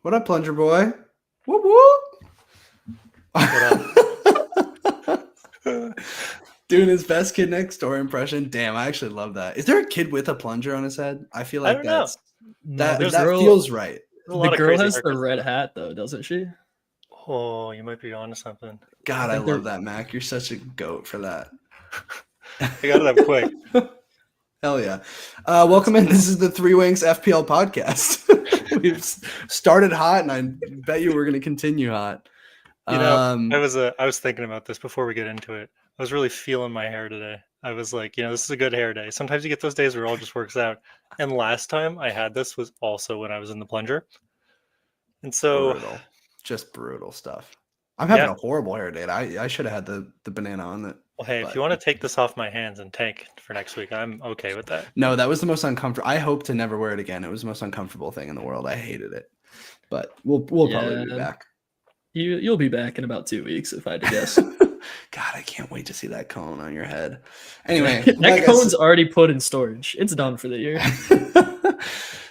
What up, Plunger Boy? Whoop whoop. What up? Doing his best kid next door impression. Damn, I actually love that. Is there a kid with a plunger on his head? I feel like I that feels right. The girl has the red hat, though, doesn't she? Oh, you might be onto something. God, I love that, Mac. You're such a goat for that. I got it up quick. Hell yeah. Welcome in. This is the Three Wanks FPL podcast. We've started hot, and I bet you we're going to continue hot. You know, I was thinking about this before we get into it. I was really feeling my hair today. I was like, this is a good hair day. Sometimes you get those days where it all just works out. And last time I had this was also when I was in the plunger. And so just brutal stuff. I'm having a horrible hair day. I should have had the banana on it. Well, hey, if you want to take this off my hands and tank for next week, I'm okay with that. No, that was the most uncomfortable. I hope to never wear it again. It was the most uncomfortable thing in the world. I hated it. But we'll probably be back. You'll be back in about 2 weeks, if I had to guess. God, I can't wait to see that cone on your head. Anyway, that cone's already put in storage. It's done for the year.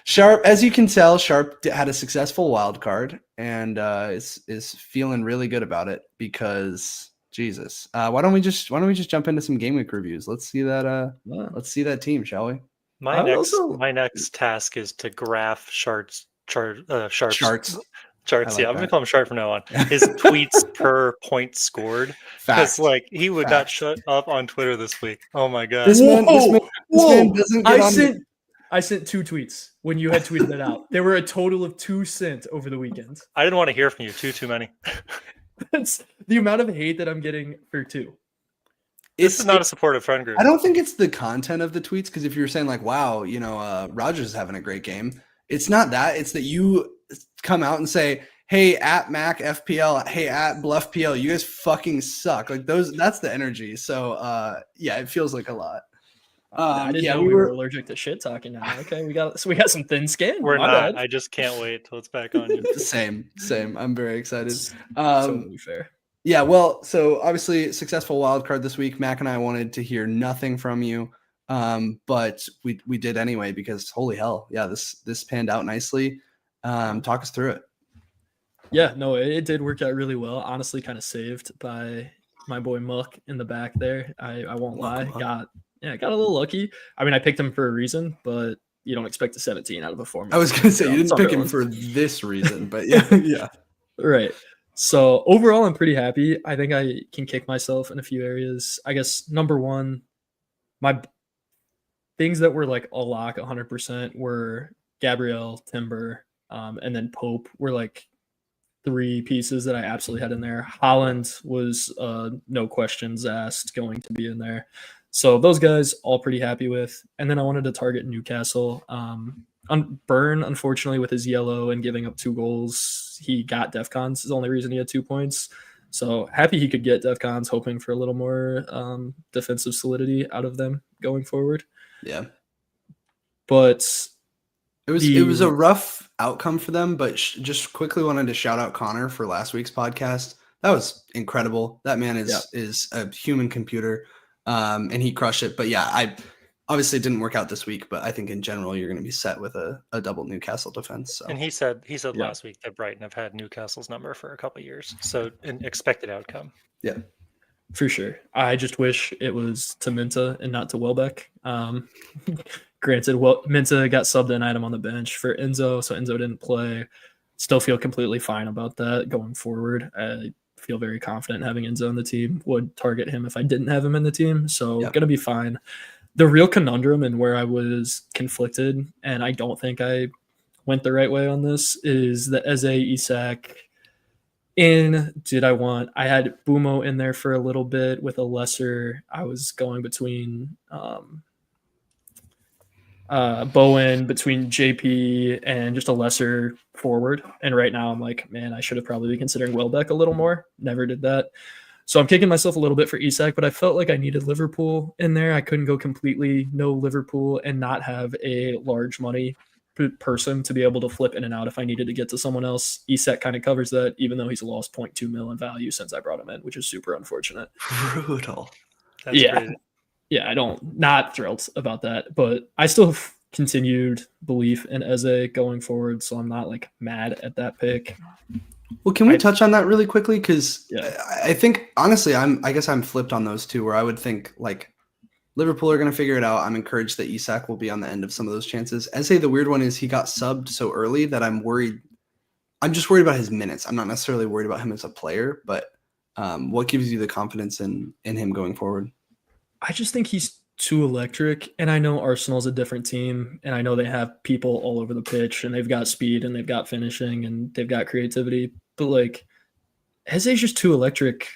Sharpe, as you can tell, Sharpe had a successful wild card and is feeling really good about it because Jesus. Why don't we just jump into some Gameweek reviews? Let's see that. Let's see that team, shall we? My next task is to graph Sharpe's charts. I'm gonna call him Sharpe from now on. His tweets per point scored, because he would not shut up on Twitter this week. Oh my god! This man doesn't get I sent 2 tweets when you had tweeted it out. There were a total of 2 sent over the weekend. I didn't want to hear from you. Too many. That's the amount of hate that I'm getting for 2. This is not a supportive friend group. I don't think it's the content of the tweets, because if you're saying like, "Wow, Rogers is having a great game," it's not that. It's that you come out and say, "Hey, at Mack FPL, hey, at Bluff PL, you guys fucking suck." Like that's the energy. So it feels like a lot. I didn't know we were allergic to shit talking now. Okay, we got some thin skin. We're not. I just can't wait till it's back on you. Same. I'm very excited. Totally fair. Yeah, well, so obviously successful wild card this week. Mac and I wanted to hear nothing from you. But we did anyway, because holy hell, yeah, this panned out nicely. Talk us through it. Yeah, no, it did work out really well. Honestly, kind of saved by my boy Muck in the back there. I won't lie. Got a little lucky. I mean, I picked him for a reason, but you don't expect a 17 out of a 4. I was going to say, you didn't pick him for this reason, but yeah. Right. So overall, I'm pretty happy. I think I can kick myself in a few areas. I guess number one, my things that were like a lock 100% were Gabriel, Timber, and then Pope were like 3 pieces that I absolutely had in there. Holland was no questions asked going to be in there. So those guys all pretty happy with. And then I wanted to target Newcastle. Burn, unfortunately, with his yellow and giving up 2 goals, he got DEFCONs. Is the only reason he had 2 points. So happy he could get DEFCONs, hoping for a little more defensive solidity out of them going forward. Yeah. But it was a rough outcome for them, but just quickly wanted to shout out Connor for last week's podcast. That was incredible. That man is a human computer. And he crushed it. But yeah, I obviously didn't work out this week, but I think in general you're going to be set with a double Newcastle defense. So. And he said last week that Brighton have had Newcastle's number for a couple of years, so an expected outcome. Yeah, for sure. I just wish it was to Minta and not to Welbeck. Granted, Minta got subbed an item on the bench for Enzo, so Enzo didn't play. Still feel completely fine about that going forward. I feel very confident having Enzo in the team. Would target him if I didn't have him in the team, so gonna be fine. The real conundrum and where I was conflicted, and I don't think I went the right way on this, is the Eze Isak. I had Bumo in there for a little bit with a lesser. I was going between Bowen, between JP and just a lesser forward. And right now I'm like, man, I should have probably been considering Welbeck a little more. Never did that. So I'm kicking myself a little bit for Isak, but I felt like I needed Liverpool in there. I couldn't go completely no Liverpool and not have a large money person to be able to flip in and out if I needed to get to someone else. Isak kind of covers that, even though he's lost 0.2 mil in value since I brought him in, which is super unfortunate. Brutal. That's crazy. Yeah, not thrilled about that, but I still continued belief in Eze going forward, so I'm not like mad at that pick. Well, can we touch on that really quickly? Because I think honestly, I guess I'm flipped on those two, where I would think like Liverpool are going to figure it out. I'm encouraged that Isak will be on the end of some of those chances. Eze, the weird one is he got subbed so early that I'm worried. I'm just worried about his minutes. I'm not necessarily worried about him as a player, but what gives you the confidence in him going forward? I just think he's too electric, and I know Arsenal's a different team, and I know they have people all over the pitch, and they've got speed, and they've got finishing, and they've got creativity, but like Eze's just too electric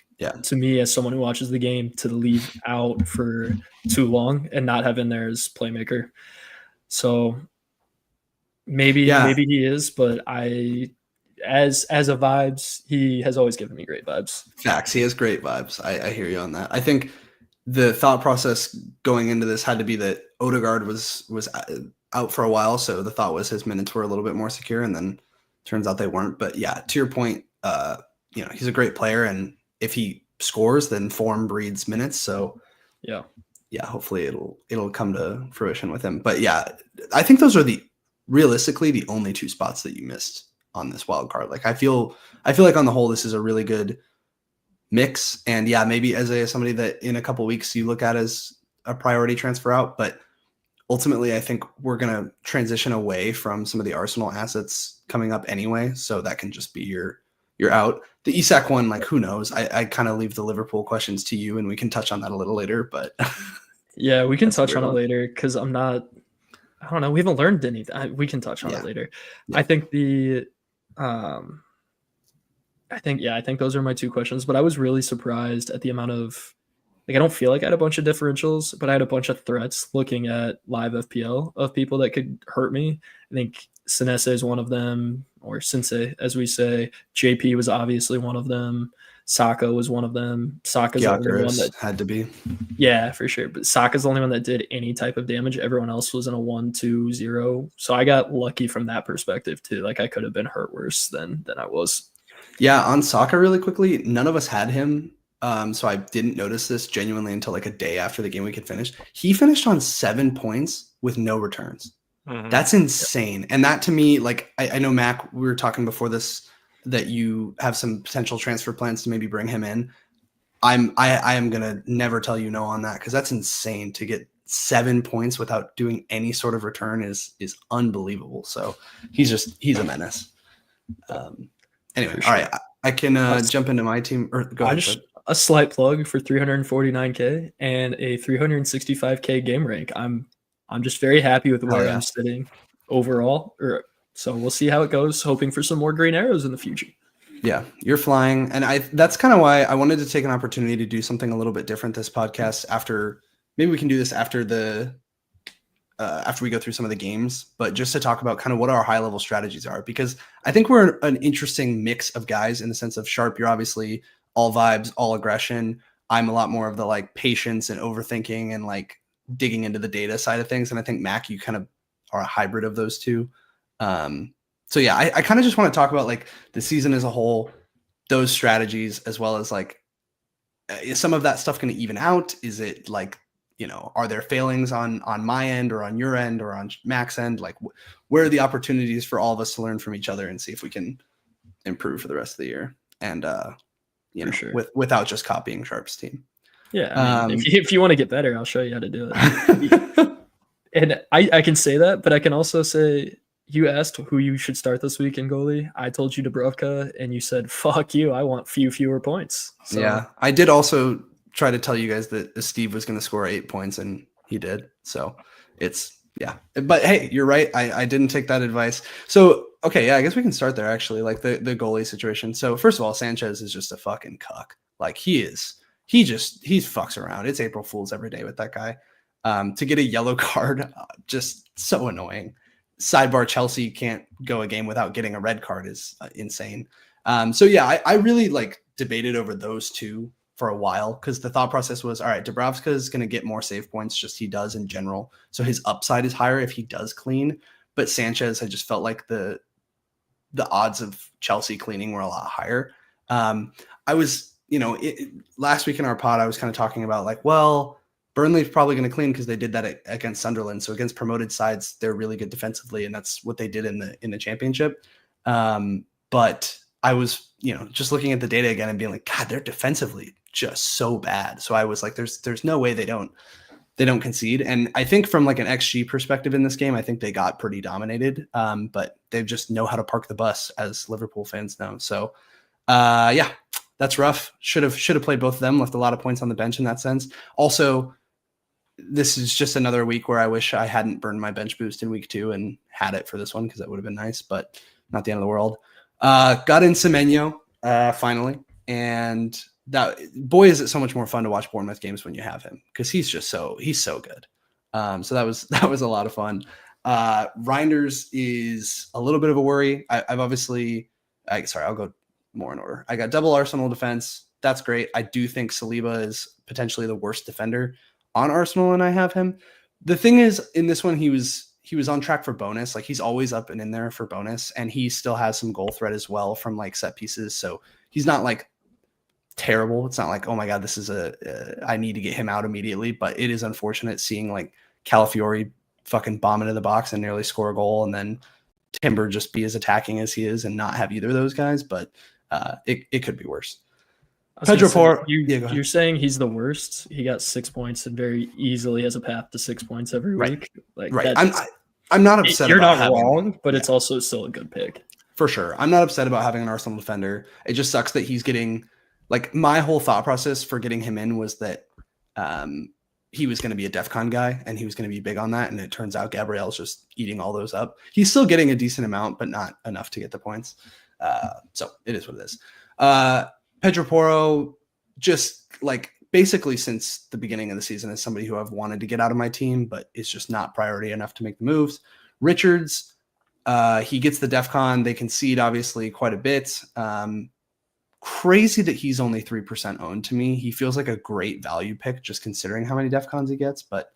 to me as someone who watches the game to leave out for too long and not have in there as playmaker. So maybe he is, but as a vibes, he has always given me great vibes. Facts. He has great vibes. I hear you on that. I think the thought process going into this had to be that Odegaard was out for a while, so the thought was his minutes were a little bit more secure, and then turns out they weren't. But yeah, to your point, he's a great player, and if he scores, then form breeds minutes. So yeah, hopefully it'll come to fruition with him. But yeah, I think those are realistically the only two spots that you missed on this wild card. Like I feel like on the whole, this is a really good mix. And yeah, maybe Eze is somebody that in a couple of weeks you look at as a priority transfer out, but ultimately I think we're going to transition away from some of the Arsenal assets coming up anyway. So that can just be your out. The Isak one, like who knows? I kind of leave the Liverpool questions to you, and we can touch on that a little later, but yeah, we can touch on it later. Cause I don't know. We haven't learned anything. We can touch on it later. Yeah. I think I think those are my two questions, but I was really surprised at the amount of, like, I don't feel like I had a bunch of differentials, but I had a bunch of threats looking at live FPL of people that could hurt me. I think Senese is one of them, or Sensei, as we say. JP was obviously one of them. Saka was one of them. Saka's the only one that had to be. Yeah, for sure. But Saka's the only one that did any type of damage. Everyone else was in a 1-2-0. So I got lucky from that perspective too. Like I could have been hurt worse than I was. Yeah, on Saka really quickly, none of us had him. So I didn't notice this genuinely until like a day after the game week had finished. He finished on 7 points with no returns. Mm-hmm. That's insane. And that to me, like I know Mack, we were talking before this that you have some potential transfer plans to maybe bring him in. I am gonna never tell you no on that, because that's insane. To get 7 points without doing any sort of return is unbelievable. So he's a menace. Anyway, all right, I can jump into my team. Or go ahead. A slight plug for 349K and a 365K game rank. I'm just very happy with where I'm sitting overall. So we'll see how it goes. Hoping for some more green arrows in the future. Yeah, you're flying, and that's kind of why I wanted to take an opportunity to do something a little bit different this podcast. Maybe we can do this after we go through some of the games, but just to talk about kind of what our high level strategies are, because I think we're an interesting mix of guys in the sense of Sharpe. You're obviously all vibes, all aggression. I'm a lot more of the like patience and overthinking and like digging into the data side of things. And I think Mack, you kind of are a hybrid of those two. So yeah, I kind of just want to talk about like the season as a whole, those strategies, as well as like, is some of that stuff going to even out? Is it like, are there failings on my end or on your end or on Mack's end? Like where are the opportunities for all of us to learn from each other and see if we can improve for the rest of the year? And, sure. without just copying Sharpe's team. Yeah. I mean, if you want to get better, I'll show you how to do it. And I can say that, but I can also say, you asked who you should start this week in goalie. I told you Dubravka, and you said, fuck you, I want fewer points. So, yeah, I did also try to tell you guys that Steve was going to score 8 points, and he did. So it's, yeah. But hey, you're right. I didn't take that advice. So, okay, yeah, I guess we can start there, actually, like the goalie situation. So first of all, Sanchez is just a fucking cuck. Like he fucks around. It's April Fool's every day with that guy. To get a yellow card, just so annoying. Sidebar, Chelsea can't go a game without getting a red card is insane. So yeah, I really like debated over those two for a while, because the thought process was, all right, Dubravka is going to get more save points, just he does in general. So his upside is higher if he does clean. But Sanchez, I just felt like the odds of Chelsea cleaning were a lot higher. I was, last week in our pod, I was kind of talking about like, well, Burnley's probably going to clean because they did that against Sunderland. So against promoted sides, they're really good defensively, and that's what they did in the championship. But I was, just looking at the data again and being like, God, they're defensively just so bad. So I was like, there's no way they don't concede. And I think from like an XG perspective in this game, I think they got pretty dominated. But they just know how to park the bus, as Liverpool fans know. So yeah, that's rough. Should have played both of them, left a lot of points on the bench in that sense. Also, this is just another week where I wish I hadn't burned my bench boost in week 2 and had it for this one, because that would have been nice, but not the end of the world. Got in Semenyo finally, and that, boy, is it so much more fun to watch Bournemouth games when you have him, because he's so good. So that was a lot of fun. Reinders is a little bit of a worry. I've obviously, I'll go more in order. I got double Arsenal defense. That's great. I do think Saliba is potentially the worst defender on Arsenal, and I have him. The thing is, in this one, he was on track for bonus. Like, he's always up and in there for bonus, and he still has some goal threat as well from like set pieces. So he's not like terrible. It's not like, oh my God, this is I need to get him out immediately. But it is unfortunate seeing like Calafiori fucking bomb into the box and nearly score a goal, and then Timber just be as attacking as he is and not have either of those guys. But it could be worse. Pedro Porro, you're saying he's the worst. He got 6 points and very easily has a path to 6 points every week. Like, right. I'm not upset. You're not wrong, but it's also still a good pick. For sure. I'm not upset about having an Arsenal defender. It just sucks that he's getting, like, my whole thought process for getting him in was that he was going to be a DEFCON guy and he was going to be big on that. And it turns out Gabriel's just eating all those up. He's still getting a decent amount, but not enough to get the points. So it is what it is. Pedro Porro, just like basically since the beginning of the season, is somebody who I've wanted to get out of my team, but it's just not priority enough to make the moves. Richards, he gets the DEFCON. They concede obviously quite a bit. Crazy that he's only 3% owned to me. He feels like a great value pick just considering how many DEFCONs he gets, but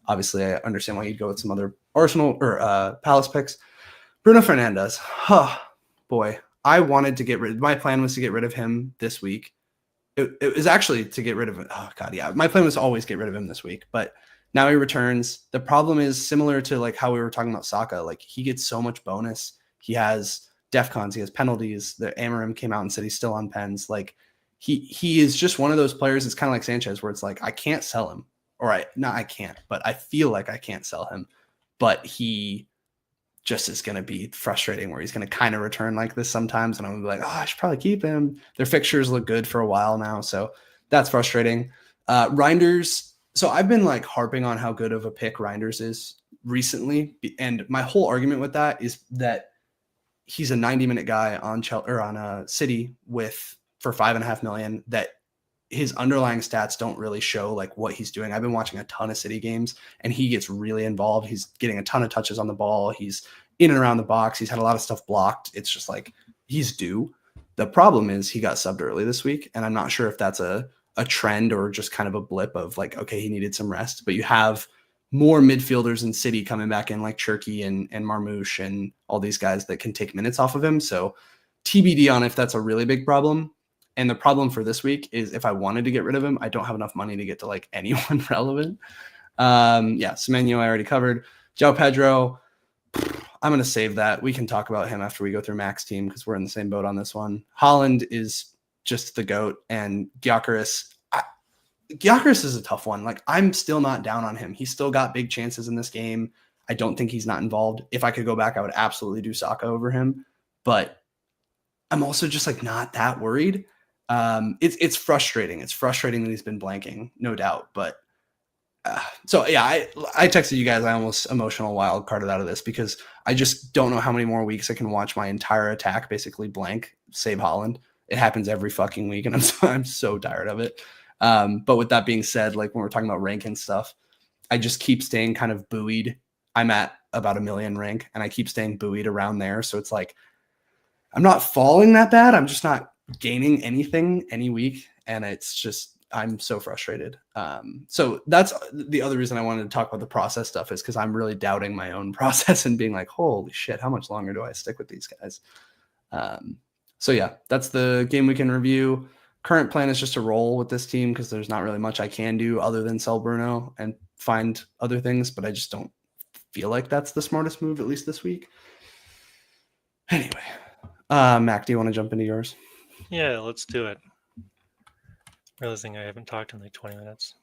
obviously I understand why you'd go with some other Arsenal or Palace picks. Bruno Fernandes. Boy. I wanted to my plan was to get rid of him this week. It was actually to get rid of him. Oh God. Yeah. My plan was to always get rid of him this week, but now he returns. The problem is similar to like how we were talking about Saka. Like, he gets so much bonus. He has DEFCONs, he has penalties. The Amarim came out and said he's still on pens. Like, he is just one of those players. It's kind of like Sanchez, where it's like, I can't sell him, I can't, but I feel like I can't sell him, but he just is going to be frustrating, where he's going to kind of return like this sometimes. And I'm going to be like, I should probably keep him. Their fixtures look good for a while now. So that's frustrating. Reinders. So I've been like harping on how good of a pick Reinders is recently. And my whole argument with that is that he's a 90-minute guy on City for $5.5 million, that his underlying stats don't really show like what he's doing. I've been watching a ton of City games and he gets really involved. He's getting a ton of touches on the ball. He's in and around the box. He's had a lot of stuff blocked. It's just like, he's due. The problem is he got subbed early this week, and I'm not sure if that's a trend or just kind of a blip of like, okay, he needed some rest. But you have more midfielders in City coming back in, like Cherki and Marmoush and all these guys that can take minutes off of him. So TBD on if that's a really big problem. And the problem for this week is if I wanted to get rid of him, I don't have enough money to get to like anyone relevant. Semenyo I already covered. João Pedro, I'm going to save that. We can talk about him after we go through Mack's team because we're in the same boat on this one. Haaland is just the GOAT, and Gyökeres is a tough one. Like, I'm still not down on him. He's still got big chances in this game. I don't think he's not involved. If I could go back, I would absolutely do Saka over him, but I'm also just like not that worried. It's frustrating. It's frustrating that he's been blanking, no doubt. But so yeah, I texted you guys. I almost emotional wild carded out of this because I just don't know how many more weeks I can watch my entire attack basically blank, save Haaland. It happens every fucking week, and I'm so tired of it. But with that being said, like when we're talking about rank and stuff, I just keep staying kind of buoyed. I'm at about 1 million rank, and I keep staying buoyed around there. So it's like I'm not falling that bad. I'm just not gaining anything any week, and it's just I'm so frustrated. So that's the other reason I wanted to talk about the process stuff, is because I'm really doubting my own process and being like, holy shit, how much longer do I stick with these guys? So yeah, that's the game week in review. current plan is just to roll with this team because there's not really much I can do other than sell Bruno and find other things, but I just don't feel like that's the smartest move, at least this week. Anyway, Mac, do you want to jump into yours? Yeah, let's do it. Realizing I haven't talked in like 20 minutes.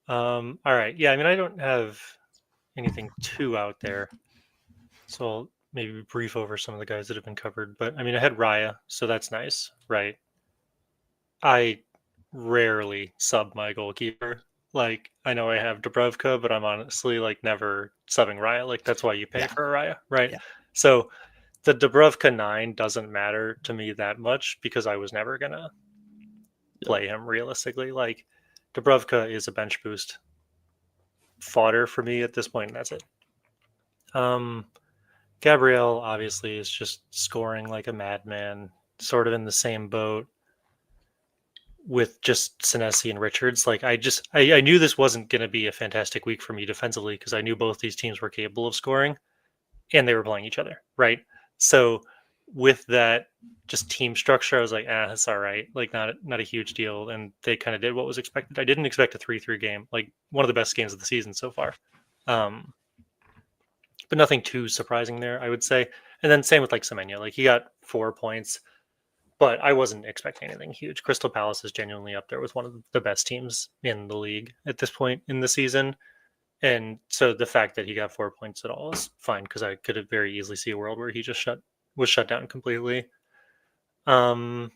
All right. Yeah, I mean, I don't have anything too out there. So I'll maybe brief over some of the guys that have been covered. But I mean, I had Raya, so that's nice, right? I rarely sub my goalkeeper. Like, I know I have Dubravka, but I'm honestly like never subbing Raya. Like, that's why you pay for a Raya, right? Yeah. So the Dubravka 9 doesn't matter to me that much because I was never gonna play him realistically. Like, Dubravka is a bench boost fodder for me at this point, and that's it. Gabriel obviously is just scoring like a madman, sort of in the same boat with just Senesi and Richards. Like, I knew this wasn't going to be a fantastic week for me defensively because I knew both these teams were capable of scoring and they were playing each other, right? So with that just team structure, I was like, that's all right. Like, not a huge deal. And they kind of did what was expected. I didn't expect a 3-3 game, like one of the best games of the season so far. But nothing too surprising there, I would say. And then same with like Semenya. Like, he got 4 points, but I wasn't expecting anything huge. Crystal Palace is genuinely up there with one of the best teams in the league at this point in the season. And so the fact that he got 4 points at all is fine because I could have very easily see a world where he just was shut down completely. Yeah,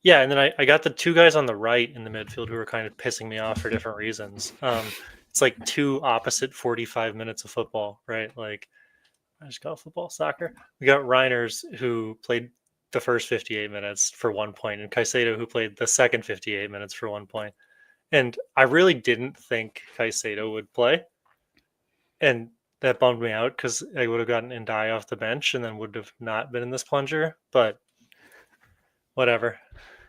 and then I got the 2 guys on the right in the midfield who were kind of pissing me off for different reasons. It's like 2 opposite 45 minutes of football, right? Like, I just call football soccer. We got Reiners, who played the first 58 minutes for 1 point, and Caicedo, who played the second 58 minutes for 1 point. And I really didn't think Caicedo would play. And that bummed me out because I would have gotten Ndai off the bench and then would have not been in this plunger. But whatever,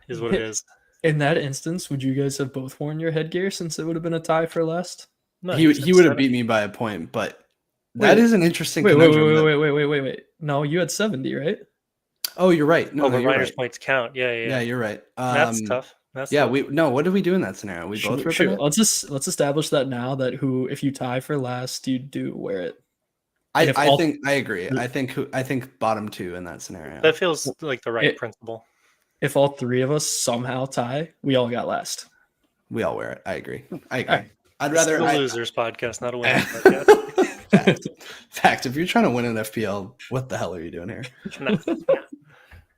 is what it is. In that instance, would you guys have both worn your headgear since it would have been a tie for last? No, he would have beat me by a point, but that is an interesting Wait. No, you had 70, right? Oh, you're right. No, but Reiner's points count. Yeah, you're right. That's tough. That's tough. What did we do in that scenario? We both ripping it? Let's establish that now that if you tie for last, you do wear it. I agree. I think bottom 2 in that scenario. That feels like the right principle. If all 3 of us somehow tie, we all got last. We all wear it. I agree. Right. I'd rather a losers podcast, not a winners podcast. Fact. If you're trying to win an FPL, what the hell are you doing here? And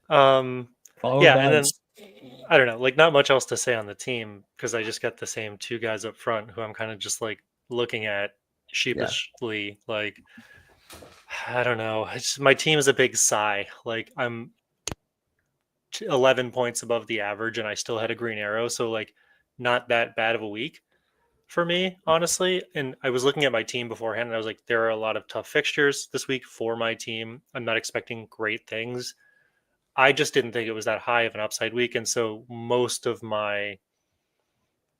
then I don't know, like, not much else to say on the team because I just got the same 2 guys up front who I'm kind of just like looking at sheepishly. Yeah. Like, I don't know. My team is a big sigh. Like, I'm 11 points above the average and I still had a green arrow. So, like, not that bad of a week for me, honestly. And I was looking at my team beforehand and I was like, there are a lot of tough fixtures this week for my team. I'm not expecting great things. I just didn't think it was that high of an upside week. And so most of my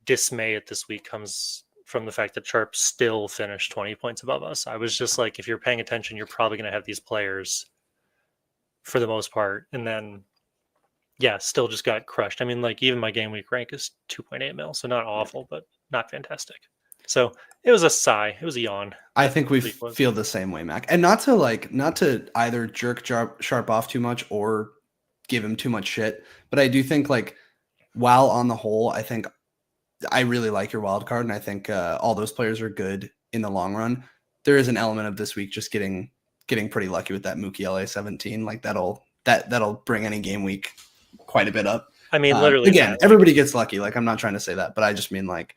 dismay at this week comes from the fact that Sharpe still finished 20 points above us. I was just like, if you're paying attention, you're probably going to have these players for the most part. And then, yeah, still just got crushed. I mean, like, even my game week rank is 2.8 mil. So not awful, but not fantastic. So it was a sigh. It was a yawn. I think we feel the same way, Mac. And not to either jerk Sharpe off too much or give him too much shit. But I do think, like, while on the whole, I think I really like your wild card, and I think all those players are good in the long run. There is an element of this week just getting pretty lucky with that Mookie LA 17. Like, that'll bring any game week quite a bit up. I mean, literally, again, everybody gets lucky. Like, I'm not trying to say that, but I just mean, like,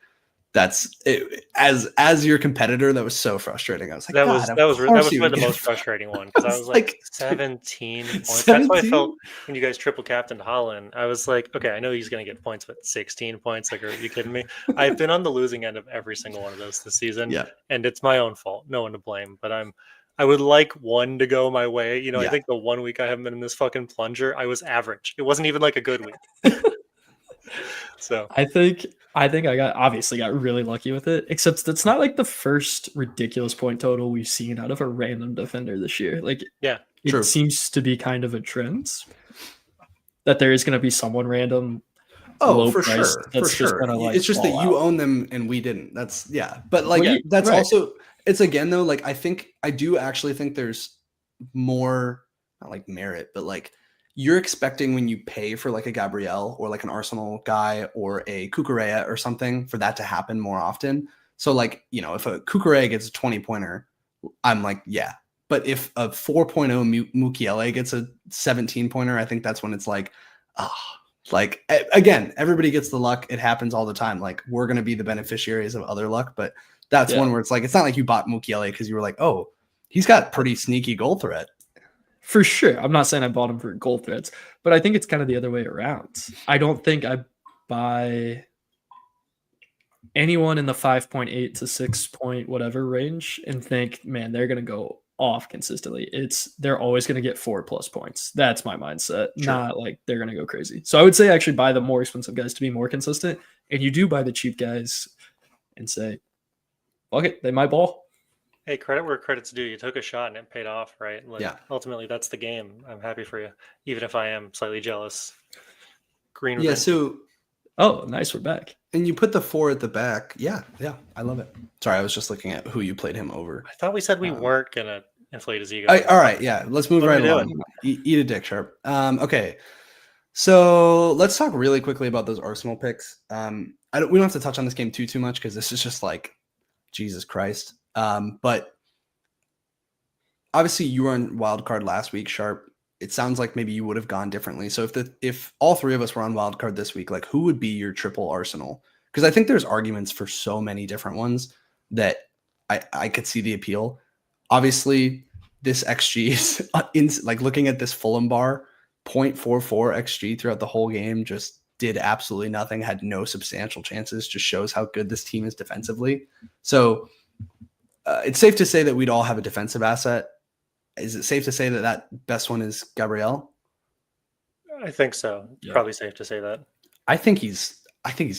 that's it. As your competitor, that was so frustrating. I was like, that was probably the most frustrating one because I was like 17 points. 17? That's why I felt when you guys triple captained Holland. I was like, okay, I know he's going to get points, but 16 points. Like, are you kidding me? I've been on the losing end of every single one of those this season, and it's my own fault. No one to blame, but I would like one to go my way. You know, I think the 1 week I haven't been in this fucking plunger, I was average. It wasn't even like a good week. So I think I obviously got really lucky with it, except it's not like the first ridiculous point total we've seen out of a random defender this year. Like, yeah, it seems to be kind of a trend. that there is going to be someone random. Oh, for sure. That's for sure. Gonna, it's just that you own them and we didn't. That's But like that's right. Also, it's again though, like I do actually think there's more, not like merit, but like you're expecting when you pay for like a Gabriel or like an Arsenal guy or a Cucurella or something for that to happen more often. So like, if a Cucurella gets a 20-pointer, I'm like, yeah. But if a 4.0 Mukiele gets a 17-pointer, I think that's when it's like, like, again, everybody gets the luck. It happens all the time. Like, we're going to be the beneficiaries of other luck. But that's one where it's like, it's not like you bought Mukiele because you were like, oh, he's got pretty sneaky goal threat. For sure. I'm not saying I bought him for goal threats, but I think it's kind of the other way around. I don't think I buy anyone in the 5.8 to 6 point whatever range and think, man, they're going to go off consistently. They're always going to get 4+ points. That's my mindset. Sure. Not like they're going to go crazy. So I would say actually buy the more expensive guys to be more consistent. And you do buy the cheap guys and say, fuck it, they might ball. Hey, credit where credit's due. You took a shot and it paid off, right? Like, ultimately, that's the game. I'm happy for you, even if I am slightly jealous. Green. Yeah. So. Oh, nice. We're back. And you put the 4 at the back. Yeah. I love it. Sorry, I was just looking at who you played him over. I thought we said we weren't gonna inflate his ego. All right. Yeah. Let's move right along. Eat a dick, Sharpe. Okay. So let's talk really quickly about those Arsenal picks. We don't have to touch on this game too much because this is just like Jesus Christ. But obviously you were on Wildcard last week, Sharpe. It sounds like maybe you would have gone differently. So if all three of us were on Wildcard this week, like who would be your triple Arsenal? Because I think there's arguments for so many different ones that I could see the appeal. Obviously, this XG is like looking at this Fulham bar, 0.44 XG throughout the whole game, just did absolutely nothing, had no substantial chances, just shows how good this team is defensively. So it's safe to say that we'd all have a defensive asset. Is it safe to say that best one is Gabriel? I think so. Yeah. Probably safe to say that. I think he's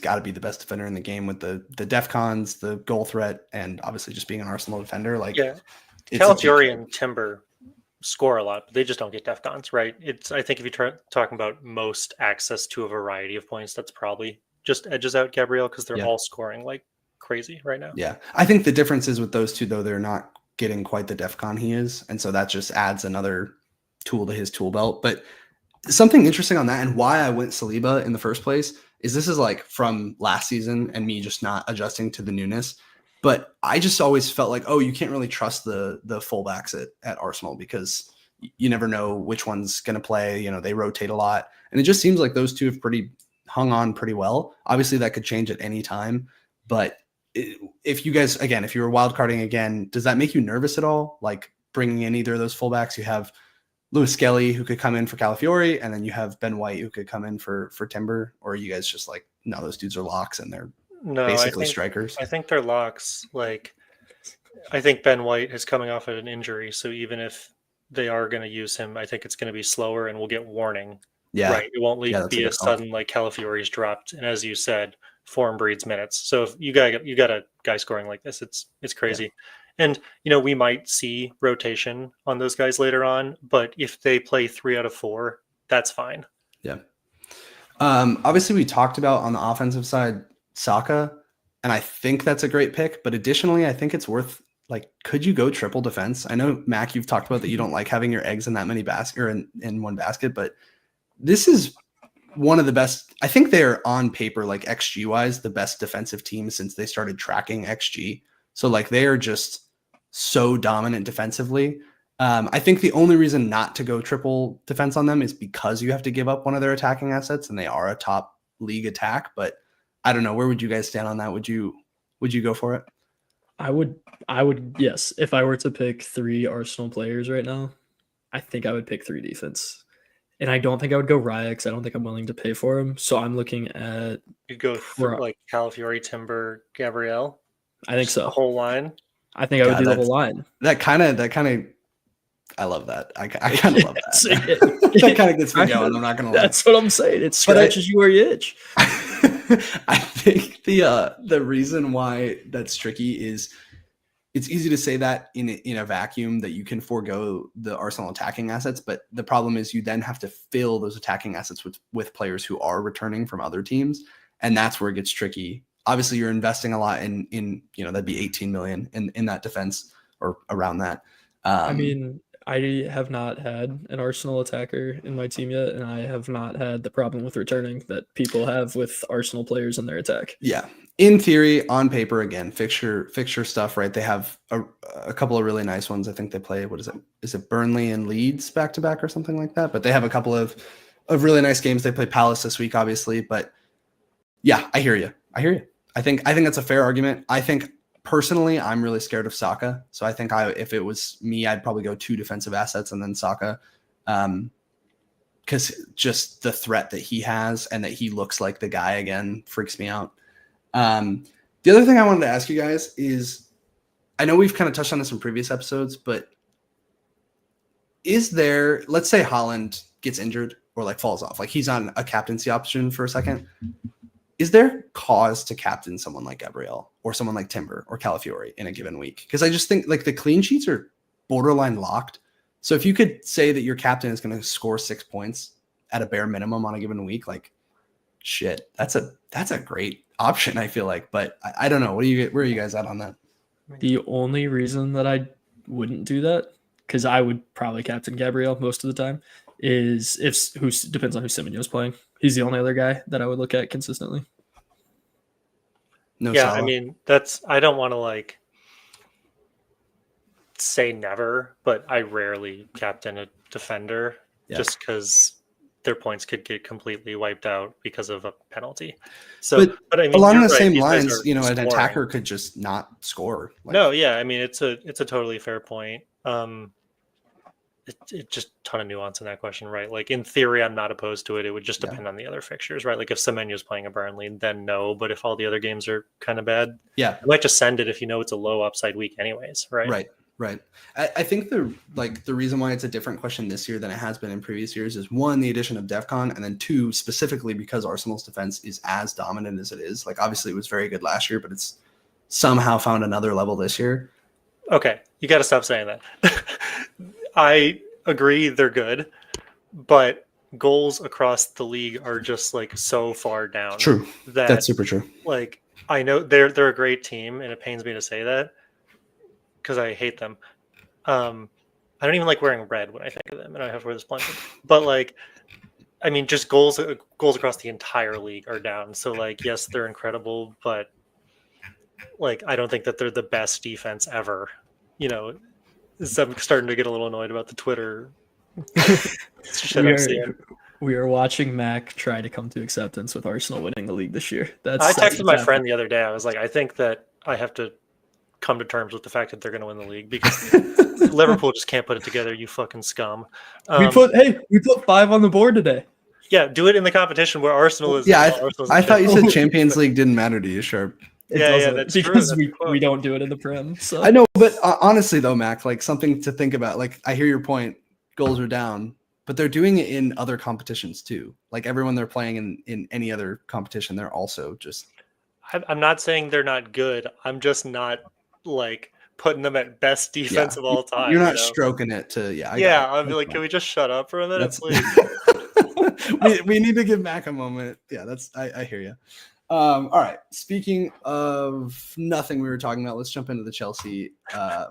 got to be the best defender in the game with the DEFCONs, the goal threat, and obviously just being an Arsenal defender. Like, yeah, Calafiori and Timber score a lot, but they just don't get DEFCONs, right? I think if you're talking about most access to a variety of points, that's probably just edges out Gabriel because they're all scoring like crazy right now. Yeah, I think the difference is with those two, though, they're not getting quite the DEFCON he is, and so that just adds another tool to his tool belt. But something interesting on that and why I went Saliba in the first place is this is like from last season and me just not adjusting to the newness. But I just always felt like, oh, you can't really trust the fullbacks at Arsenal because you never know which one's going to play. You know, they rotate a lot. And it just seems like those two have hung on pretty well. Obviously, that could change at any time. But if you guys, again, if you were wildcarding again, does that make you nervous at all? Like bringing in either of those fullbacks? You have Lewis Skelly, who could come in for Calafiori, and then you have Ben White, who could come in for Timber. Or are you guys just like, no, those dudes are locks and they're basically strikers? I think they're locks. Like, I think Ben White is coming off of an injury, so even if they are going to use him, I think it's going to be slower and we'll get warning. Yeah, right. It won't be a sudden like Calafiori's dropped, and as you said, form breeds minutes. So if you got a guy scoring like this, it's crazy. Yeah. And, you know, we might see rotation on those guys later on, but if they play 3 out of 4, that's fine. Yeah. Obviously, we talked about on the offensive side, Saka, and I think that's a great pick. But additionally, I think it's worth, like, could you go triple defense? I know, Mac, you've talked about that you don't like having your eggs in that many baskets or in one basket, but this is one of the best. I think they're on paper, like XG wise, the best defensive team since they started tracking XG. So like they are just so dominant defensively. I think the only reason not to go triple defense on them is because you have to give up one of their attacking assets and they are a top league attack. But I don't know. Where would you guys stand on that? Would you go for it? I would. Yes. If I were to pick 3 Arsenal players right now, I think I would pick 3 defense. And I don't think I would go Raya because I don't think I'm willing to pay for him. So I'm looking at... You'd go for like Calafiori, Timber, Gabriel? I think so. The whole line? I think I would do the whole line. That kind of, I love that. I kind of love that. That kind of gets me going. I'm not going to lie. That's what I'm saying. It scratches you where you itch. I think the reason why that's tricky is it's easy to say that in a vacuum that you can forego the Arsenal attacking assets, but the problem is you then have to fill those attacking assets with players who are returning from other teams, and that's where it gets tricky. Obviously, you're investing a lot in that'd be 18 million in that defense or around that. I mean, I have not had an Arsenal attacker in my team yet, and I have not had the problem with returning that people have with Arsenal players in their attack. Yeah. In theory, on paper, again, fixture stuff, right? They have a couple of really nice ones. I think they play, what is it? Is it Burnley and Leeds back to back or something like that? But they have a couple of really nice games. They play Palace this week, obviously. But yeah, I hear you. I think that's a fair argument. I think personally, I'm really scared of Saka. So I think if it was me, I'd probably go 2 defensive assets and then Saka. Because just the threat that he has and that he looks like the guy again freaks me out. The other thing I wanted to ask you guys is, I know we've kind of touched on this in previous episodes, but is there, let's say Haaland gets injured or like falls off, like he's on a captaincy option for a second. Is there cause to captain someone like Gabriel or someone like Timber or Calafiori in a given week? Because I just think like the clean sheets are borderline locked. So if you could say that your captain is going to score 6 points at a bare minimum on a given week, like shit, that's a great option, I feel like. But I don't know. Where are you guys at on that? The only reason that I wouldn't do that, because I would probably captain Gabriel most of the time, is depends on who Semenyo's playing. He's the only other guy that I would look at consistently. No, Salah. I mean, I don't want to like say never, but I rarely captain a defender just because their points could get completely wiped out because of a penalty. So, but I mean, along the same lines, an attacker could just not score. No, yeah, I mean, it's a totally fair point. It's just a ton of nuance in that question, right? Like in theory, I'm not opposed to it. It would just depend on the other fixtures, right? Like if Semenyo's playing a Burnley, then no. But if all the other games are kind of bad, you might just send it if you know it's a low upside week, anyways, right? Right. I think the reason why it's a different question this year than it has been in previous years is 1, the addition of DEFCON, and then 2, specifically because Arsenal's defense is as dominant as it is. Like obviously it was very good last year, but it's somehow found another level this year. Okay, you got to stop saying that. I agree they're good, but goals across the league are just like so far down. True. That's super true. Like I know they're a great team, and it pains me to say that because I hate them. I don't even like wearing red when I think of them, and I have to wear this blanket. But like, I mean, just goals across the entire league are down. So like, yes, they're incredible, but like, I don't think that they're the best defense ever. I'm starting to get a little annoyed about the Twitter shit I'm seeing. We are watching Mack try to come to acceptance with Arsenal winning the league this year. I texted my friend the other day. I was like, I think that I have to come to terms with the fact that they're going to win the league because Liverpool just can't put it together. You fucking scum. We put 5 on the board today. Yeah, do it in the competition where Arsenal is. Yeah, I thought you said Champions League didn't matter to you, Sharpe. That's because true. we don't do it in the Prem. So I know, but honestly though, Mac, like something to think about. Like I hear your point. Goals are down, but they're doing it in other competitions too. Like everyone they're playing in any other competition, they're also just. I'm not saying they're not good. I'm just not like putting them at best defense of all time. You're not stroking it to I'm like, can we just shut up for a minute, please? we need to give Mac a moment. Yeah, I hear you. All right. Speaking of nothing we were talking about, let's jump into the Chelsea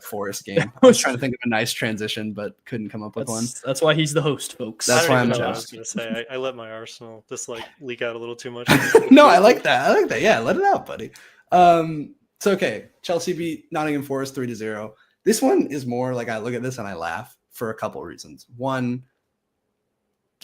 Forest game. I was trying to think of a nice transition, but couldn't come up with one. That's why he's the host, folks. That's why I'm the host. I was going to say I let my Arsenal just like leak out a little too much. No, I like that. Yeah, let it out, buddy. It's okay. Chelsea beat Nottingham Forest 3-0. This one is more like I look at this and I laugh for a couple reasons. One,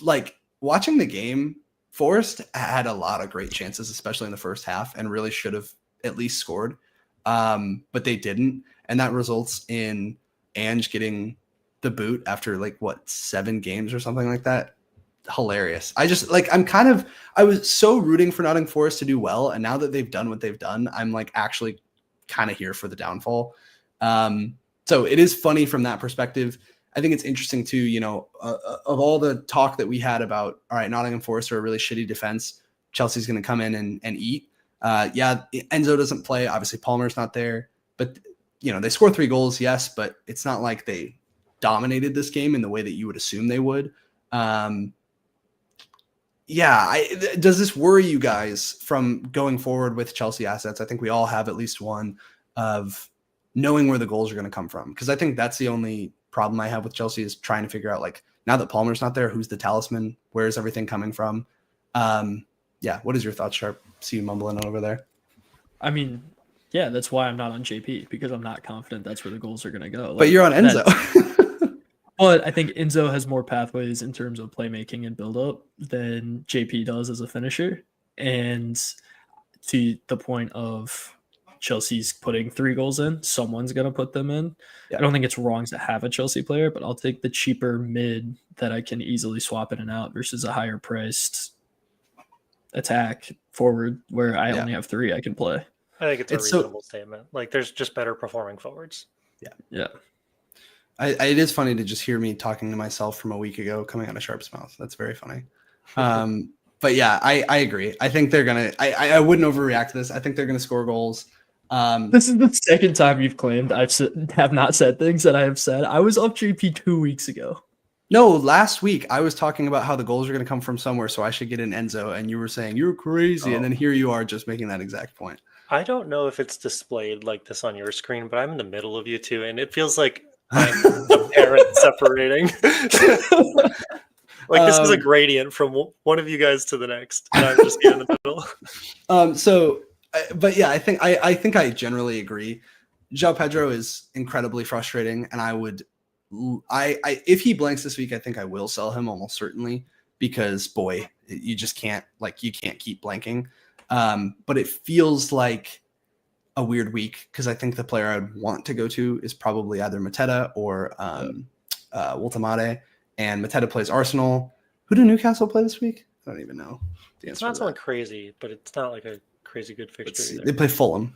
like watching the game, Forest had a lot of great chances, especially in the first half, and really should have at least scored. But they didn't. And that results in Ange getting the boot after 7 games or something like that. Hilarious. I was so rooting for Nottingham Forest to do well. And now that they've done what they've done, I'm actually kind of here for the downfall. So it is funny from that perspective. I think it's interesting too, of all the talk that we had about, all right, Nottingham Forest are a really shitty defense. Chelsea's going to come in and eat. Enzo doesn't play. Obviously, Palmer's not there. But they score 3 goals, yes, but it's not like they dominated this game in the way that you would assume they would. Does this worry you guys from going forward with Chelsea assets? I think we all have at least one of knowing where the goals are going to come from. Because I think that's the only problem I have with Chelsea is trying to figure out, like, now that Palmer's not there, who's the talisman? Where is everything coming from? What is your thoughts, Sharpe? See you mumbling over there. I mean, yeah, that's why I'm not on JP, because I'm not confident that's where the goals are going to go. But you're on Enzo. But I think Enzo has more pathways in terms of playmaking and build-up than JP does as a finisher. And to the point of Chelsea's putting 3 goals in, someone's going to put them in. Yeah. I don't think it's wrong to have a Chelsea player, but I'll take the cheaper mid that I can easily swap in and out versus a higher priced attack forward where I only have 3 I can play. I think it's a reasonable statement. Like, there's just better performing forwards. Yeah. It is funny to just hear me talking to myself from a week ago coming out of Sharpe's mouth. That's very funny. But yeah, I agree. I think they're going to – I wouldn't overreact to this. I think they're going to score goals. This is the second time you've claimed I have not said things that I have said. I was off JP 2 weeks ago. No, last week I was talking about how the goals are going to come from somewhere, so I should get an Enzo, and you were saying you're crazy, and then here you are just making that exact point. I don't know if it's displayed like this on your screen, but I'm in the middle of you two, and it feels like I'm the parent separating. Like, this is a gradient from one of you guys to the next, and I'm just in the middle. But yeah, I think I generally agree. João Pedro is incredibly frustrating, and if he blanks this week, I think I will sell him almost certainly, because boy, you just can't keep blanking. But it feels like a weird week because I think the player I'd want to go to is probably either Mateta or Woltemade, and Mateta plays Arsenal. Who do Newcastle play this week? I don't even know the answer. It's not something crazy, but it's not like a crazy good fixture either. They play Fulham.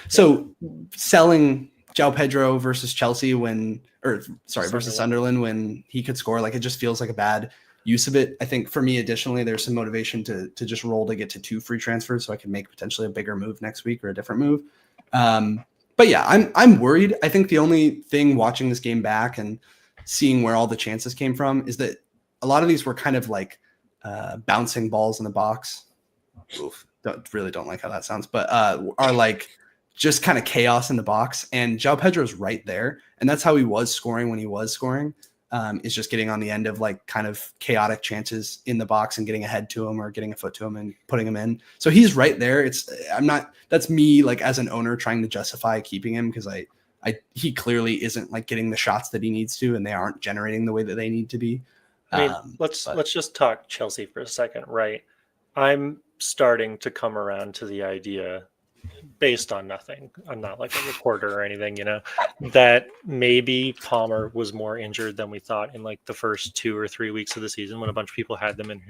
So selling João Pedro versus Chelsea versus Sunderland when he could score, like, it just feels like a bad use of it. I think for me, additionally, there's some motivation to just roll to get to 2 free transfers so I can make potentially a bigger move next week or a different move. But yeah, I'm worried. I think the only thing watching this game back and seeing where all the chances came from is that a lot of these were kind of like bouncing balls in the box. Oof, don't like how that sounds, but are like just kind of chaos in the box. And João Pedro's right there. And that's how he was scoring when he was scoring, is just getting on the end of like kind of chaotic chances in the box and getting a head to him or getting a foot to him and putting him in. So he's right there. That's me, like, as an owner trying to justify keeping him because he clearly isn't like getting the shots that he needs to, and they aren't generating the way that they need to be. I mean, let's just talk Chelsea for a second, right? I'm starting to come around to the idea, based on nothing, I'm not like a reporter or anything, that maybe Palmer was more injured than we thought in like the first 2 or 3 weeks of the season when a bunch of people had them in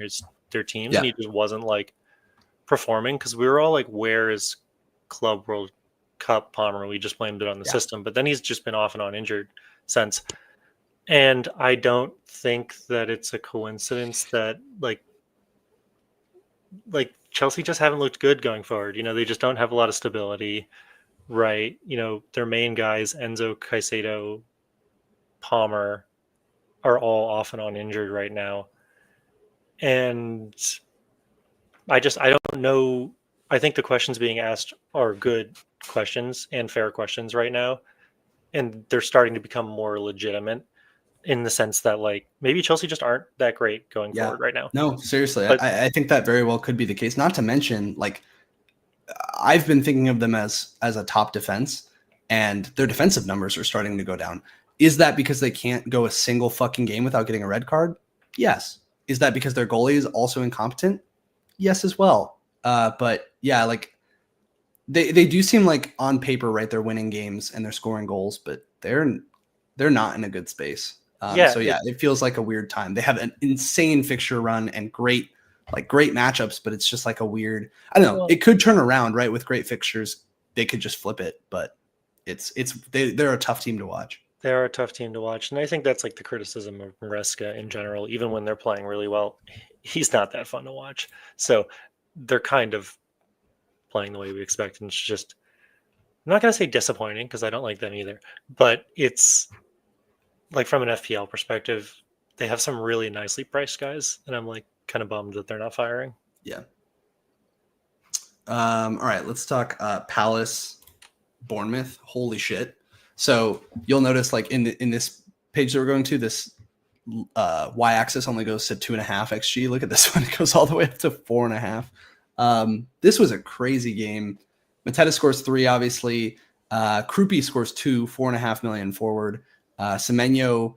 their teams, and he just wasn't like performing, because we were all like, where is Club World Cup Palmer? We just blamed it on the system, but then he's just been off and on injured since. And I don't think that it's a coincidence that like Chelsea just haven't looked good going forward. They just don't have a lot of stability, right? Their main guys, Enzo, Caicedo, Palmer, are all off and on injured right now. And I don't know. I think the questions being asked are good questions and fair questions right now. And they're starting to become more legitimate, in the sense that like maybe Chelsea just aren't that great going forward right now. No, seriously. But I think that very well could be the case. Not to mention, like, I've been thinking of them as a top defense, and their defensive numbers are starting to go down. Is that because they can't go a single fucking game without getting a red card? Yes. Is that because their goalie is also incompetent? Yes, as well. But yeah, like they do seem like on paper, right? They're winning games and they're scoring goals, but they're not in a good space. It feels like a weird time. They have an insane fixture run and great matchups, but it's just like a weird, I don't know. It could turn around, right? With great fixtures, they could just flip it, but they're a tough team to watch. They are a tough team to watch. And I think that's like the criticism of Maresca in general. Even when they're playing really well, he's not that fun to watch. So they're kind of playing the way we expect. And it's just, I'm not going to say disappointing because I don't like them either, but it's like from an FPL perspective, they have some really nicely priced guys, and I'm like kind of bummed that they're not firing. Yeah. All right, let's talk Palace, Bournemouth. Holy shit! So you'll notice, like in this page that we're going to, this y-axis only goes to 2.5 xg. Look at this one; it goes all the way up to 4.5. This was a crazy game. Mateta scores 3, obviously. Krupi scores 2, 4.5 million forward. Semenyo.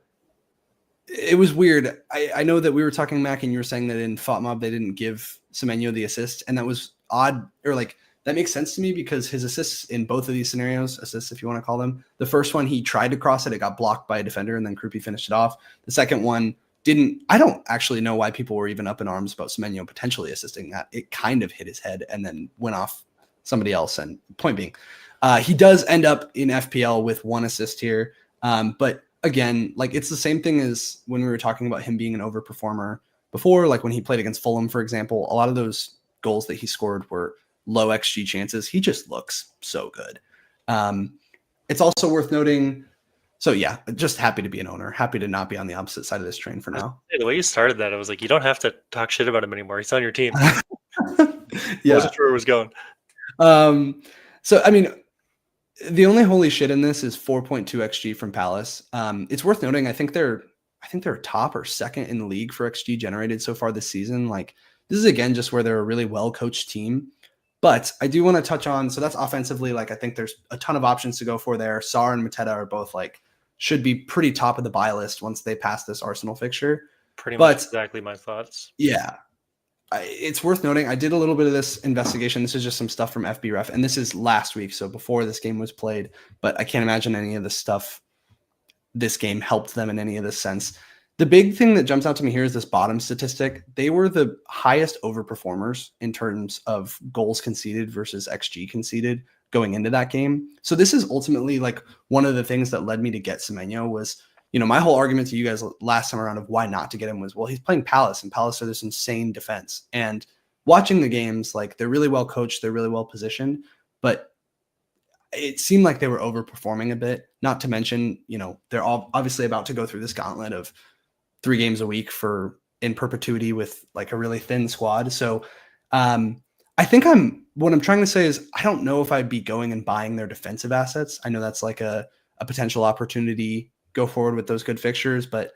It was weird. I know that we were talking, Mack, and you were saying that in FOTMob they didn't give Semenyo the assist, and that was odd, or like that makes sense to me because his assists in both of these scenarios, assists if you want to call them, the first one he tried to cross it, it got blocked by a defender, and then Krupi finished it off. The second one didn't. I don't actually know why people were even up in arms about Semenyo potentially assisting that. It kind of hit his head and then went off somebody else. And point being, he does end up in FPL with 1 assist here, but again, like it's the same thing as when we were talking about him being an overperformer before, like when he played against Fulham, for example. A lot of those goals that he scored were low XG chances. He just looks so good. It's also worth noting. So yeah, just happy to be an owner, happy to not be on the opposite side of this train for now. The way you started that, I was like, you don't have to talk shit about him anymore. He's on your team. Yeah. I wasn't sure where it was going. So, I mean, the only holy shit in this is 4.2 XG from Palace. It's worth noting. I think they're top or second in the league for XG generated so far this season. Like this is again just where they're a really well coached team. But I do want to touch on. So that's offensively. Like I think there's a ton of options to go for there. Sarr and Mateta are both like should be pretty top of the buy list once they pass this Arsenal fixture. Pretty much exactly my thoughts. Yeah. It's worth noting, I did a little bit of this investigation. This is just some stuff from FBref, and this is last week, so before this game was played, but I can't imagine any of this stuff, this game helped them in any of this sense. The big thing that jumps out to me here is this bottom statistic. They were the highest overperformers in terms of goals conceded versus XG conceded going into that game. So this is ultimately like one of the things that led me to get Semenyo was, you know, my whole argument to you guys last time around of why not to get him was, well, he's playing Palace, and Palace are this insane defense. And watching the games, like they're really well coached, they're really well positioned, but it seemed like they were overperforming a bit. Not to mention, you know, they're all obviously about to go through this gauntlet of 3 games a week in perpetuity with like a really thin squad. So I think what I'm trying to say is I don't know if I'd be going and buying their defensive assets. I know that's like a potential opportunity go forward with those good fixtures, but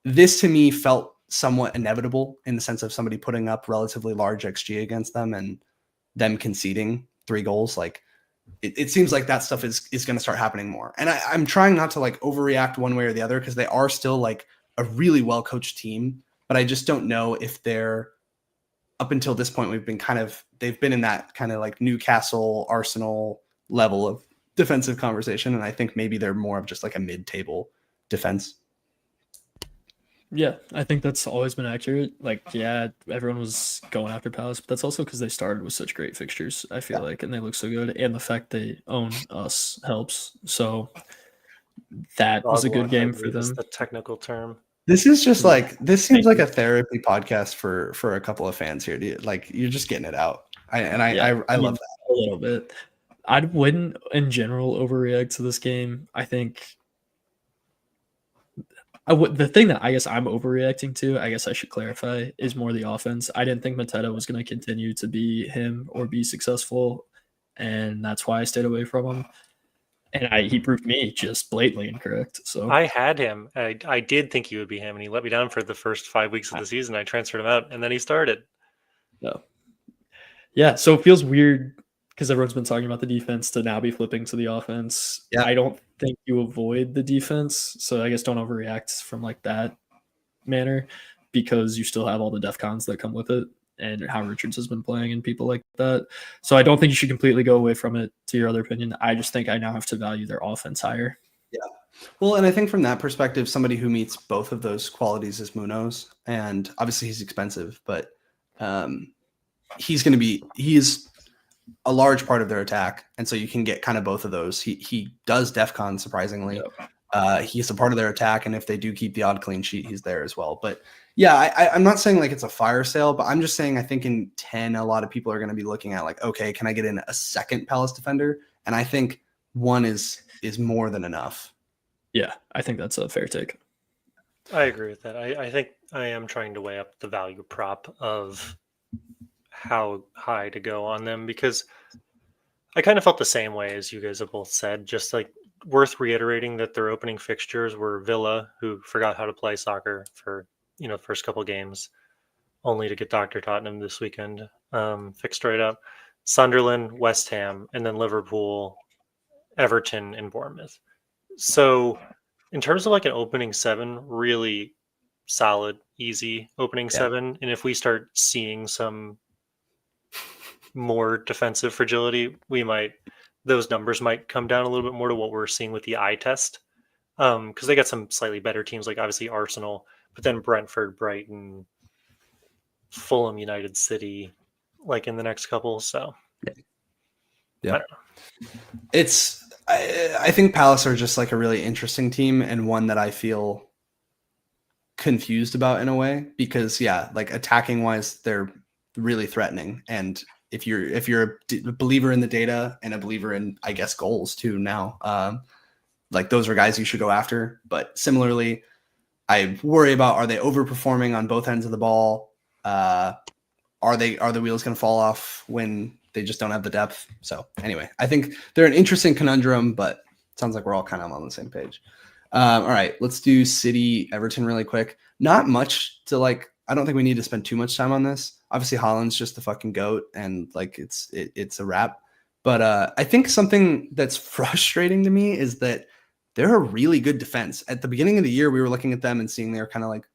this to me felt somewhat inevitable in the sense of somebody putting up relatively large XG against them and them conceding 3 goals. Like it seems like that stuff is going to start happening more. And I'm trying not to like overreact one way or the other because they are still like a really well coached team, but I just don't know if they're up until this point, they've been in that kind of like Newcastle, Arsenal level of defensive conversation, and I think maybe they're more of just like a mid-table defense. Yeah, I think that's always been accurate. Like, yeah, everyone was going after Palace, but that's also because they started with such great fixtures, I feel like, and they look so good, and the fact they own us helps. So that was a good game for them. That's the technical term. This is just like, this seems like a therapy podcast for a couple of fans here. Like, you're just getting it out. I love that. A little bit. I wouldn't, in general, overreact to this game. I think the thing that I guess I'm overreacting to, I guess I should clarify, is more the offense. I didn't think Mateta was going to continue to be him or be successful, and that's why I stayed away from him. And he proved me just blatantly incorrect. So I had him. I did think he would be him, and he let me down for the first 5 weeks of the season. I transferred him out, and then he started. No. Yeah, so it feels weird because everyone's been talking about the defense to now be flipping to the offense. Yeah. I don't think you avoid the defense, so I guess don't overreact from like that manner because you still have all the DEFCONs that come with it and how Richards has been playing and people like that. So I don't think you should completely go away from it to your other opinion. I just think I now have to value their offense higher. Yeah. Well, and I think from that perspective, somebody who meets both of those qualities is Munoz. And obviously he's expensive, but he is a large part of their attack. And so you can get kind of both of those. He does DEFCON surprisingly. Yep. He's a part of their attack. And if they do keep the odd clean sheet, he's there as well. But yeah, I'm not saying like it's a fire sale, but I'm just saying I think in 10, a lot of people are going to be looking at like, okay, can I get in a second Palace defender And I think one is more than enough. Yeah, I think that's a fair take. I agree with that. I think I am trying to weigh up the value prop of how high to go on them, because I kind of felt the same way as you guys have both said. Just like worth reiterating that their opening fixtures were Villa, who forgot how to play soccer for the first couple games, only to get Dr. Tottenham this weekend fixed right up. Sunderland, West Ham, and then Liverpool, Everton, and Bournemouth. So in terms of like an opening seven, really solid, easy opening seven. And if we start seeing some more defensive fragility, those numbers might come down a little bit more to what we're seeing with the eye test. Because they got some slightly better teams, like obviously Arsenal, but then Brentford, Brighton, Fulham, United, City, like in the next couple. So yeah, I don't know. I think Palace are just like a really interesting team, and one that I feel confused about in a way, because like attacking wise, they're really threatening. And if you're a believer in the data and a believer in, I guess, goals too now, like those are guys you should go after. But similarly, I worry about, are they overperforming on both ends of the ball? Are the wheels going to fall off when they just don't have the depth? So anyway, I think they're an interesting conundrum, but it sounds like we're all kind of on the same page. All right, let's do City Everton really quick. Not much to like. I don't think we need to spend too much time on this. Obviously, Haaland's just the fucking GOAT, and like it's a wrap. But I think something that's frustrating to me is that they're a really good defense. At the beginning of the year, we were looking at them and seeing they're kind of like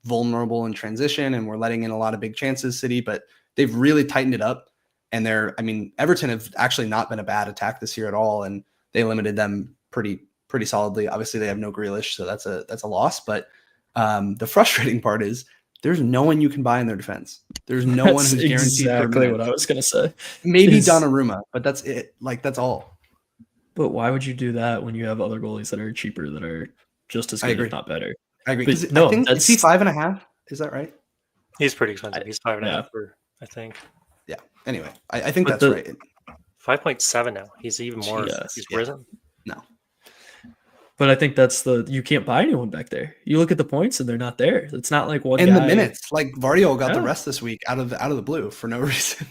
vulnerable in transition, and we're letting in a lot of big chances, City, but they've really tightened it up. And Everton have actually not been a bad attack this year at all, and they limited them pretty solidly. Obviously, they have no Grealish, so that's a loss. But the frustrating part is there's no one you can buy in their defense. There's no one who's guaranteed. Exactly what I was gonna say. Maybe Donnarumma, but that's it. Like that's all. But why would you do that when you have other goalies that are cheaper, that are just as good, if not better? I agree. Is he 5.5? Is that right? He's pretty expensive. He's 5.5 I think. Yeah. Anyway, I think that's right. 5.7 now. He's even more. He's risen. No. But I think you can't buy anyone back there. You look at the points and they're not there. It's not like one. And the minutes, like Vardiol got the rest this week out of the blue for no reason.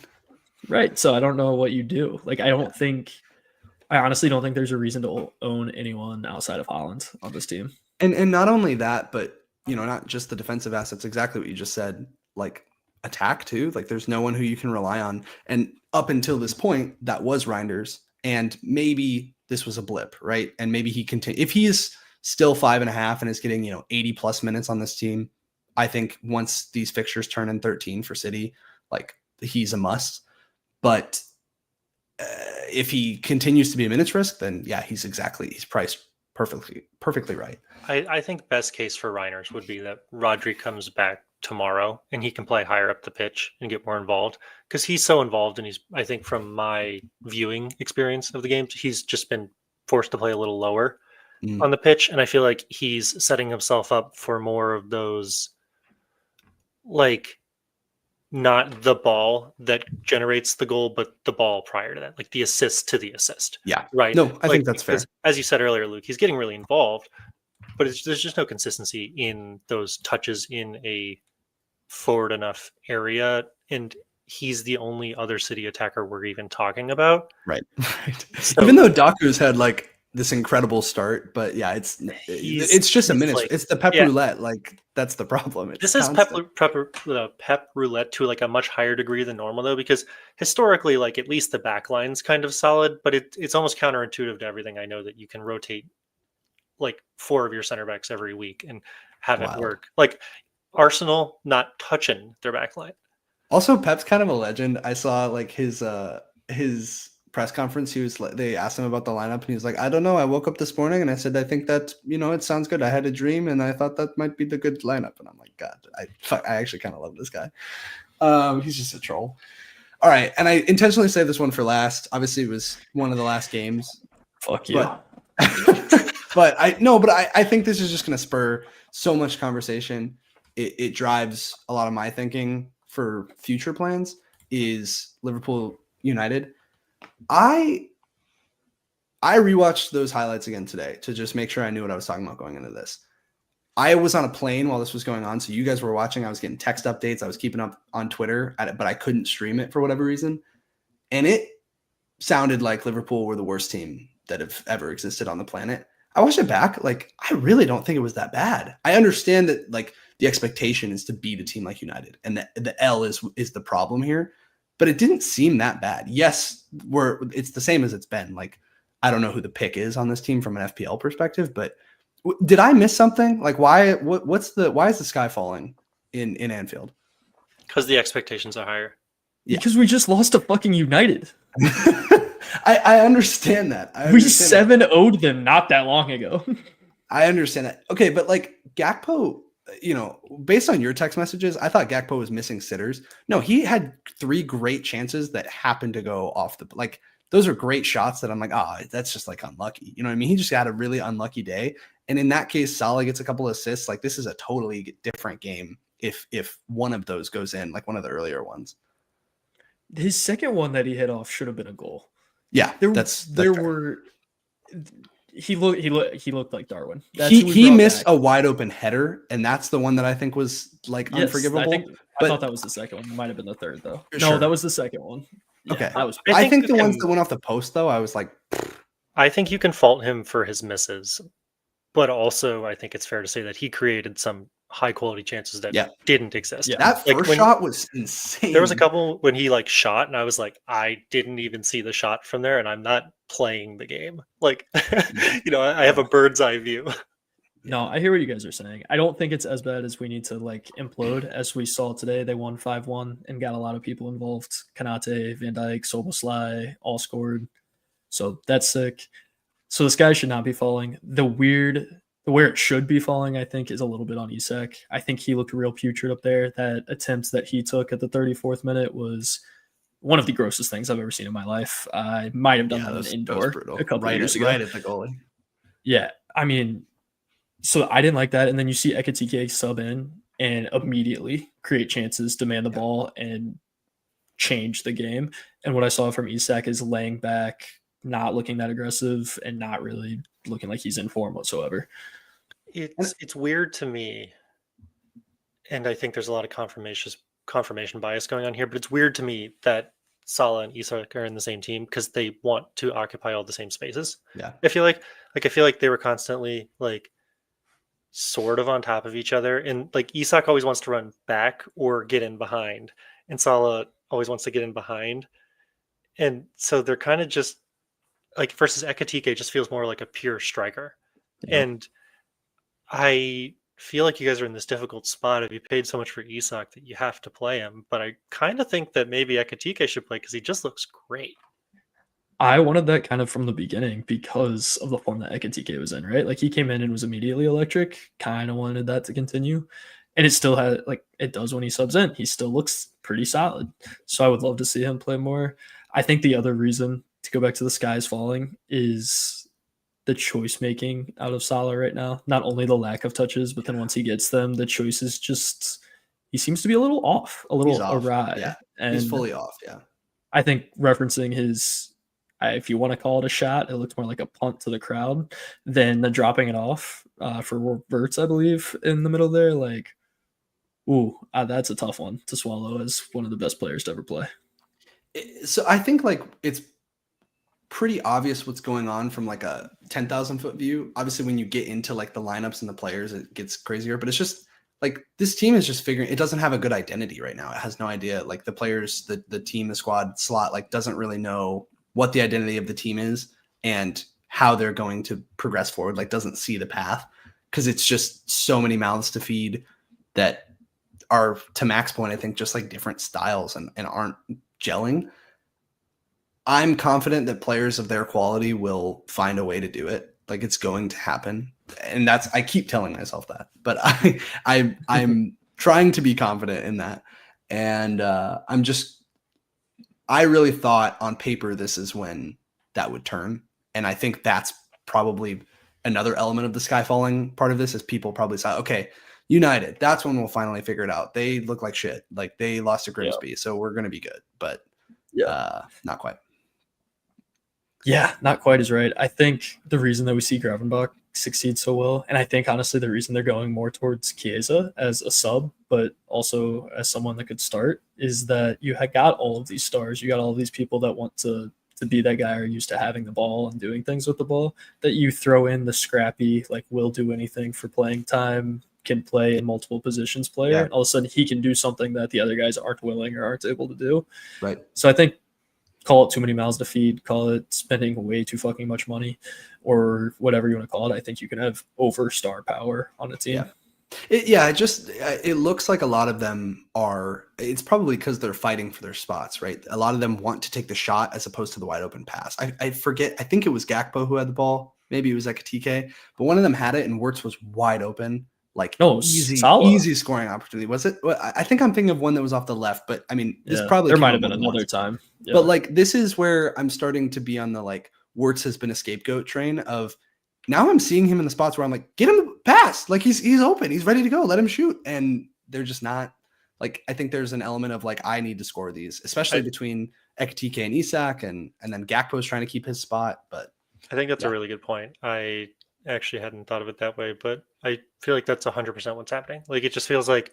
Right. So I don't know what you do. Like I honestly don't think there's a reason to own anyone outside of Haaland on this team. And not only that, but not just the defensive assets, exactly what you just said, like attack too. Like there's no one who you can rely on. And up until this point, that was Reinders. And maybe this was a blip, right? And maybe if he is still 5.5 and is getting, 80 plus minutes on this team, I think once these fixtures turn in 13 for City, like he's a must. But if he continues to be a minutes risk, then he's priced perfectly right. I think best case for Reiners would be that Rodri comes back tomorrow and he can play higher up the pitch and get more involved, because he's so involved, and I think from my viewing experience of the games, he's just been forced to play a little lower on the pitch, and I feel like he's setting himself up for more of those, like, not the ball that generates the goal, but the ball prior to that, like the assist to the assist. Yeah. Right. No, I think that's fair. As you said earlier, Luke, he's getting really involved, but there's just no consistency in those touches in a forward enough area. And he's the only other City attacker we're even talking about. Right. So, even though Doku's had like this incredible start, but it's just a minute. Like, it's the pep roulette. Like that's the problem. This is pep roulette to like a much higher degree than normal, though, because historically, like at least the back line's kind of solid, but it's almost counterintuitive to everything I know that you can rotate like 4 of your center backs every week and have it work. Like Arsenal not touching their back line. Also, Pep's kind of a legend. I saw like his press conference. They asked him about the lineup, and he was like, I don't know. I woke up this morning and I said, I think that, it sounds good. I had a dream and I thought that might be the good lineup. And I'm like, God, I actually kind of love this guy. He's just a troll. All right. And I intentionally saved this one for last. Obviously it was one of the last games. Fuck you. But I think this is just going to spur so much conversation. It drives a lot of my thinking for future plans is Liverpool United. I I rewatched those highlights again today to just make sure I knew what I was talking about going into this. I was on a plane while this was going on, so you guys were watching. I was getting text updates. I was keeping up on Twitter, but I couldn't stream it for whatever reason. And it sounded like Liverpool were the worst team that have ever existed on the planet. I watched it back. Like, I really don't think it was that bad. I understand that, like, the expectation is to beat a team like United, and the L is the problem here. But it didn't seem that bad. Yes, it's the same as it's been. Like, I don't know who the pick is on this team from an FPL perspective, but did I miss something? Like, why is the sky falling in Anfield? Because the expectations are higher. Yeah. Because we just lost to fucking United. I understand that. We 7-0'd them not that long ago. I understand that. Okay, but like Gakpo, based on your text messages, I thought Gakpo was missing sitters. No, he had 3 great chances that happened to go off the like. Those are great shots that I'm like, that's just like unlucky. You know what I mean? He just had a really unlucky day. And in that case, Salah gets a couple of assists. Like, this is a totally different game if one of those goes in, like one of the earlier ones. His second one that he hit off should have been a goal. Yeah, he looked like Darwin. He missed a wide open header, and that's the one that I think was like unforgivable. I thought that was the second one. It might have been the third though. Sure. No, that was the second one. Yeah, okay. I think the ones that went off the post, though, I was like... I think you can fault him for his misses, but also I think it's fair to say that he created some high-quality chances that didn't exist. Yeah. That first shot was insane. There was a couple when he, like, shot, and I was like, I didn't even see the shot from there, and I'm not playing the game. Like, I have a bird's eye view. No, I hear what you guys are saying. I don't think it's as bad as we need to like implode. As we saw today, they won 5-1 and got a lot of people involved. Kanate, Van Dijk, Szoboszlai all scored. So that's sick. So the sky should not be falling. Where it should be falling, I think, is a little bit on Isak. I think he looked real putrid up there. That attempt that he took at the 34th minute was one of the grossest things I've ever seen in my life. I might have done that indoor a couple years ago. Right at the goalie. Yeah, I mean... So I didn't like that. And then you see Ekitike sub in and immediately create chances, demand the ball, and change the game. And what I saw from Isak is laying back, not looking that aggressive, and not really looking like he's in form whatsoever. It's weird to me, and I think there's a lot of confirmation bias going on here, but it's weird to me that Salah and Isak are in the same team because they want to occupy all the same spaces. Yeah. I feel like they were constantly like sort of on top of each other, and like Isak always wants to run back or get in behind, and Salah always wants to get in behind, and so they're kind of just like versus Ekitike just feels more like a pure striker. And I feel like you guys are in this difficult spot if you paid so much for Isak that you have to play him, but I kind of think that maybe Ekitike should play because he just looks great. I wanted that kind of from the beginning because of the form that Ekitike was in, right? Like he came in and was immediately electric, kind of wanted that to continue. And it still had, like it does when he subs in. He still looks pretty solid. So I would love to see him play more. I think the other reason to go back to the skies falling is the choice making out of Salah right now. Not only the lack of touches, but then once he gets them, the choice is just, he seems to be a little off, a little awry. Yeah, and he's fully off, yeah. I think referencing his, if you want to call it a shot, it looked more like a punt to the crowd than the dropping it off for Verts, I believe, in the middle there. Like, that's a tough one to swallow as one of the best players to ever play. So I think like it's pretty obvious what's going on from like a 10,000 foot view. Obviously, when you get into like the lineups and the players, it gets crazier. But it's just like this team is just figuring. It doesn't have a good identity right now. It has no idea. Like the players, the team, the squad slot, like doesn't really know what the identity of the team is and how they're going to progress forward. Like doesn't see the path because it's just so many mouths to feed that are, to Mack's point, I think just like different styles and aren't gelling. I'm confident that players of their quality will find a way to do it. Like it's going to happen. And I keep telling myself that, but I'm trying to be confident in that. And I really thought on paper, this is when that would turn. And I think that's probably another element of the sky falling part of this is people probably say, okay, United, that's when we'll finally figure it out. They look like shit. Like they lost to Grimsby, so we're going to be good, but not quite. Yeah, not quite as right. I think the reason that we see Gravenbach succeed so well, and I think honestly the reason they're going more towards Chiesa as a sub, but also as someone that could start, is that you had got all of these stars. You got all of these people that want to be that guy or used to having the ball and doing things with the ball, that you throw in the scrappy, like will do anything for playing time, can play in multiple positions player. And all of a sudden he can do something that the other guys aren't willing or aren't able to do. Right. So I think call it too many mouths to feed, call it spending way too fucking much money, or whatever you want to call it. I think you can have over star power on a team. It looks like a lot of them are, it's probably because they're fighting for their spots, right? A lot of them want to take the shot as opposed to the wide open pass. I forget, I think it was Gakpo who had the ball. Maybe it was Ekatike, but one of them had it and Wirtz was wide open. Like easy scoring opportunity. Was it? Well, I think I'm thinking of one that was off the left, but I mean, this probably there might have been another time. Yeah. But like, this is where I'm starting to be on the like Wirtz has been a scapegoat train of now I'm seeing him in the spots where I'm like, get him the pass. Like he's open. He's ready to go. Let him shoot. And they're just not like, I think there's an element of like, I need to score these, especially between Ekatike and Isak and then Gakpo's trying to keep his spot. But I think that's a really good point. I actually hadn't thought of it that way, but I feel like that's 100% what's happening. Like, it just feels like,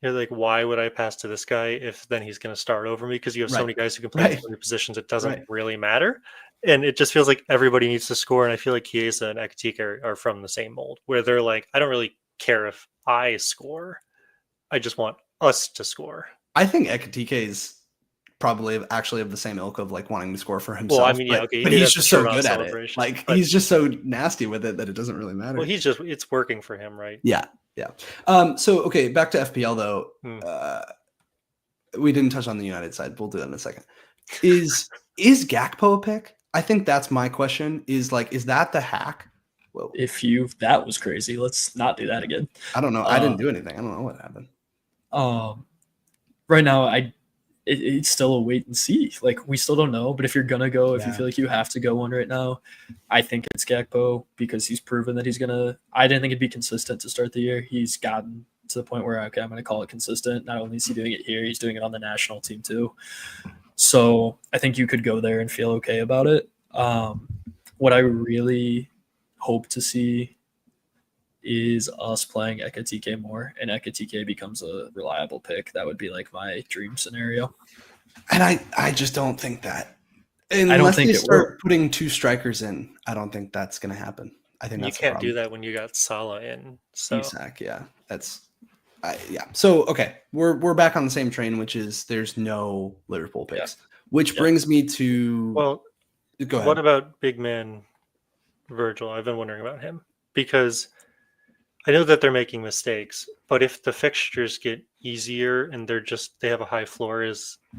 you're like, why would I pass to this guy if then he's going to start over me? Because you have so many guys who can play in so many positions, it doesn't really matter. And it just feels like everybody needs to score. And I feel like Chiesa and Ekatike are from the same mold, where they're like, I don't really care if I score. I just want us to score. I think Ekatike is probably actually of the same ilk of like wanting to score for himself. Well, I mean, but he's just so good at it. Like he's just so nasty with it that it doesn't really matter. Well, it's working for him, right? Yeah. So okay, back to FPL though. We didn't touch on the United side. We'll do that in a second. Is Gakpo a pick? I think that's my question. Is that the hack? Whoa. That was crazy. Let's not do that again. I don't know. I didn't do anything. I don't know what happened. Right now, it's still a wait and see. Like, we still don't know. But if you're gonna go, if you feel like you have to go one right now, I think it's Gakpo because he's proven that he's gonna. I didn't think it'd be consistent to start the year. He's gotten to the point where okay, I'm gonna call it consistent. Not only is he doing it here, he's doing it on the national team too. So I think you could go there and feel okay about it. What I really hope to see is us playing Ekatike more, and Ekatike becomes a reliable pick. That would be like my dream scenario. And I just don't think that. Unless I don't think they start putting two strikers in, I don't think that's going to happen. I think that's you can't do that when you got Salah in. So Isak, So okay, we're back on the same train, which is there's no Liverpool picks, which brings me to. Well, go ahead. What about big man Virgil? I've been wondering about him because I know that they're making mistakes, but if the fixtures get easier and they have a high floor,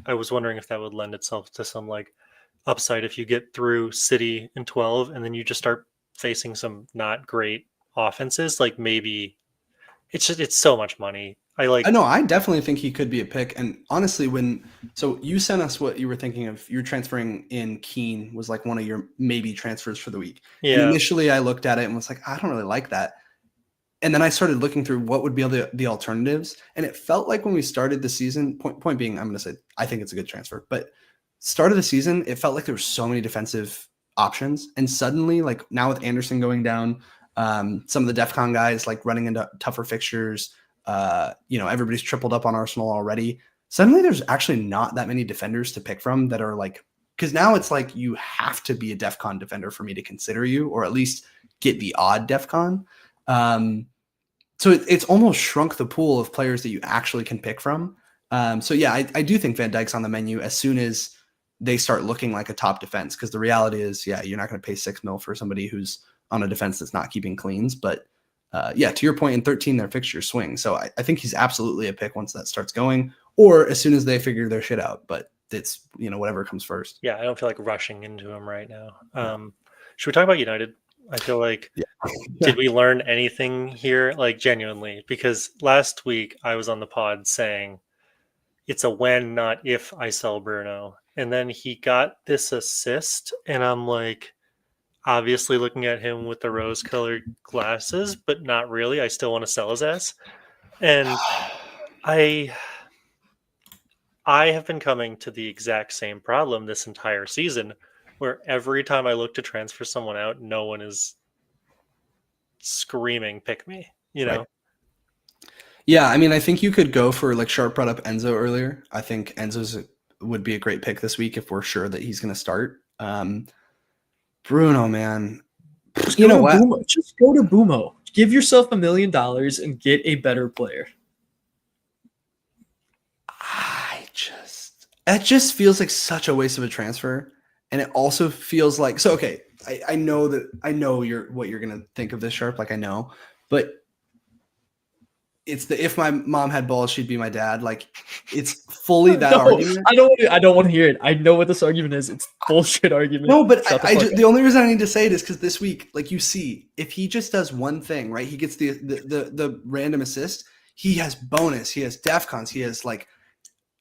I was wondering if that would lend itself to some like upside if you get through City in 12 and then you just start facing some not great offenses. Like maybe it's so much money. I definitely think he could be a pick. And honestly, so you sent us what you were thinking of, you're transferring in Keane was like one of your maybe transfers for the week. Yeah. And initially I looked at it and was like, I don't really like that. And then I started looking through what would be the alternatives. And it felt like when we started the season, point being, I'm going to say, I think it's a good transfer, but start of the season, it felt like there were so many defensive options. And suddenly, like now with Anderson going down, some of the DEFCON guys like running into tougher fixtures, everybody's tripled up on Arsenal already. Suddenly there's actually not that many defenders to pick from that are like, because now it's like you have to be a DEFCON defender for me to consider you, or at least get the odd DEFCON. So it's almost shrunk the pool of players that you actually can pick from. I do think Van Dijk's on the menu as soon as they start looking like a top defense. Because the reality is, you're not going to pay $6 million for somebody who's on a defense that's not keeping cleans. But to your point, in 13, their fixtures swing. So I think he's absolutely a pick once that starts going, or as soon as they figure their shit out. But it's, whatever comes first. Yeah, I don't feel like rushing into him right now. Should we talk about United? I feel like, did we learn anything here? Like genuinely, because last week I was on the pod saying it's a when, not if I sell Bruno. And then he got this assist and I'm like, obviously looking at him with the rose colored glasses, but not really. I still want to sell his ass. And I have been coming to the exact same problem this entire season where every time I look to transfer someone out, no one is screaming, pick me, you know? Yeah, I mean, I think you could go for, like, Sharpe brought up Enzo earlier. I think Enzo's would be a great pick this week if we're sure that he's going to start. Bruno, man. Just go to Bumo. Give yourself $1 million and get a better player. It just feels like such a waste of a transfer. And it also feels like, so, okay, I know what you're going to think of this, Sharpe. Like, I know, but it's the, if my mom had balls, she'd be my dad. Like, it's fully that argument. I don't want to hear it. I know what this argument is. It's bullshit argument. No, but the only reason I need to say it is because this week, like, you see, if he just does one thing, right? He gets the random assist. He has bonus. He has DEFCONs.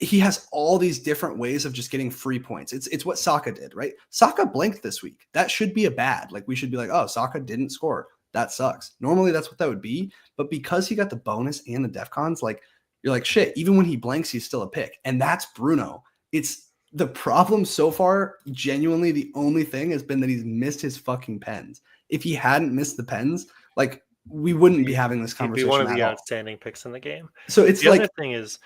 He has all these different ways of just getting free points. It's what Saka did, right? Saka blanked this week. That should be a bad. Like, we should be like, oh, Saka didn't score. That sucks. Normally that's what that would be. But because he got the bonus and the DEFCONs, like, you're like, shit, even when he blanks, he's still a pick. And that's Bruno. It's the problem so far. Genuinely, the only thing has been that he's missed his fucking pens. If he hadn't missed the pens, like, we wouldn't be having this conversation. He'd be one of the outstanding picks in the game. So it's the like, other thing is,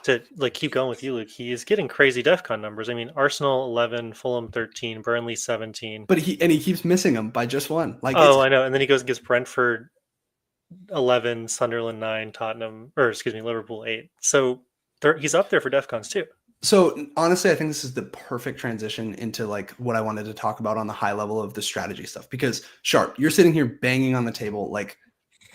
to like keep going with you, Luke, he is getting crazy DEFCON numbers. I mean, Arsenal 11, Fulham 13, Burnley 17. But he keeps missing them by just one. Like, I know. And then he goes and gets Brentford 11, Sunderland 9, Liverpool 8. So he's up there for DEFCONs too. So honestly, I think this is the perfect transition into, like, what I wanted to talk about on the high level of the strategy stuff. Because Sharpe, you're sitting here banging on the table, like,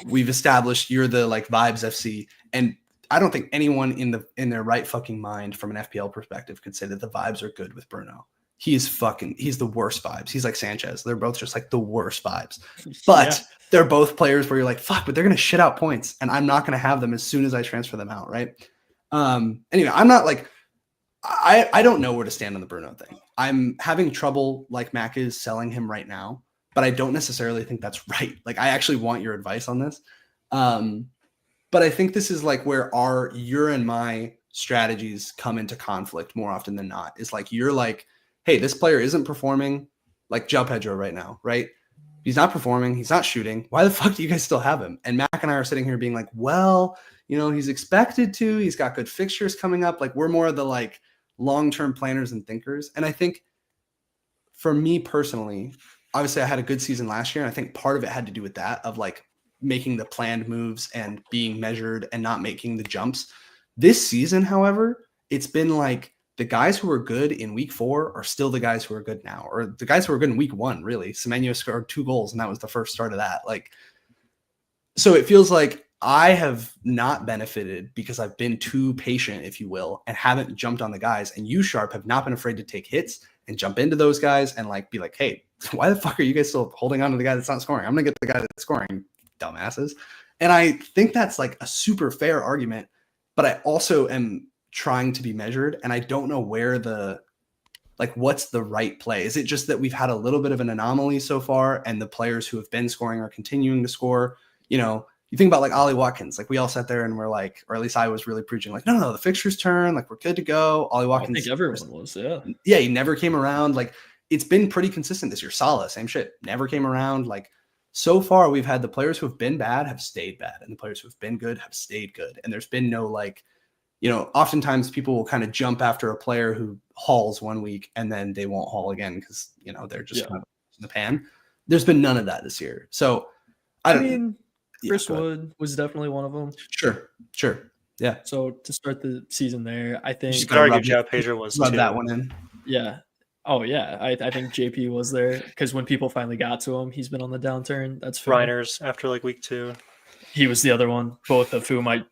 we've established you're the, like, Vibes FC, and I don't think anyone in their right fucking mind from an FPL perspective could say that the vibes are good with Bruno. He's the worst vibes. He's like Sanchez. They're both just like the worst vibes. But they're both players where you're like, fuck, but they're going to shit out points, and I'm not going to have them as soon as I transfer them out, right? Anyway, I'm not like, I don't know where to stand on the Bruno thing. I'm having trouble, like Mack is, selling him right now, but I don't necessarily think that's right. Like, I actually want your advice on this. But I think this is like where your and my strategies come into conflict more often than not. It's like, you're like, hey, this player isn't performing, like João Pedro right now, right? He's not performing. He's not shooting. Why the fuck do you guys still have him? And Mack and I are sitting here being like, well, you know, he's expected to. He's got good fixtures coming up. Like, we're more of the, like, long-term planners and thinkers. And I think for me personally, obviously I had a good season last year. And I think part of it had to do with that, of like making the planned moves and being measured and not making the jumps. This season, however, it's been like the guys who were good in week 4 are still the guys who are good now, or the guys who were good in week 1, really. Semenyo scored 2 goals, and that was the first start of that. Like, so it feels like I have not benefited because I've been too patient, if you will, and haven't jumped on the guys. And you, Sharpe, have not been afraid to take hits and jump into those guys and, like, be like, hey, why the fuck are you guys still holding on to the guy that's not scoring? I'm going to get the guy that's scoring, dumbasses. And I think that's like a super fair argument, but I also am trying to be measured, and I don't know where what's the right play. Is it just that we've had a little bit of an anomaly so far, and the players who have been scoring are continuing to score? You know, you think about like Ollie Watkins, like we all sat there and we're like, or at least I was really preaching, like, no, the fixtures turn, like we're good to go. Ollie Watkins, I think everyone was, yeah, he never came around. Like, it's been pretty consistent this year. Salah, same shit, never came around. Like, so far we've had the players who have been bad have stayed bad, and the players who have been good have stayed good. And there's been no, like, you know, oftentimes people will kind of jump after a player who hauls one week and then they won't haul again because, you know, they're just kind of in the pan. There's been none of that this year. So I mean, Chris Wood was definitely one of them. Sure. Yeah. So to start the season there, I think you could argue João Pedro was rub that one in. Yeah. Oh yeah. I think JP was there because when people finally got to him, he's been on the downturn. That's fair. Reiners after like week 2. He was the other one, both of whom I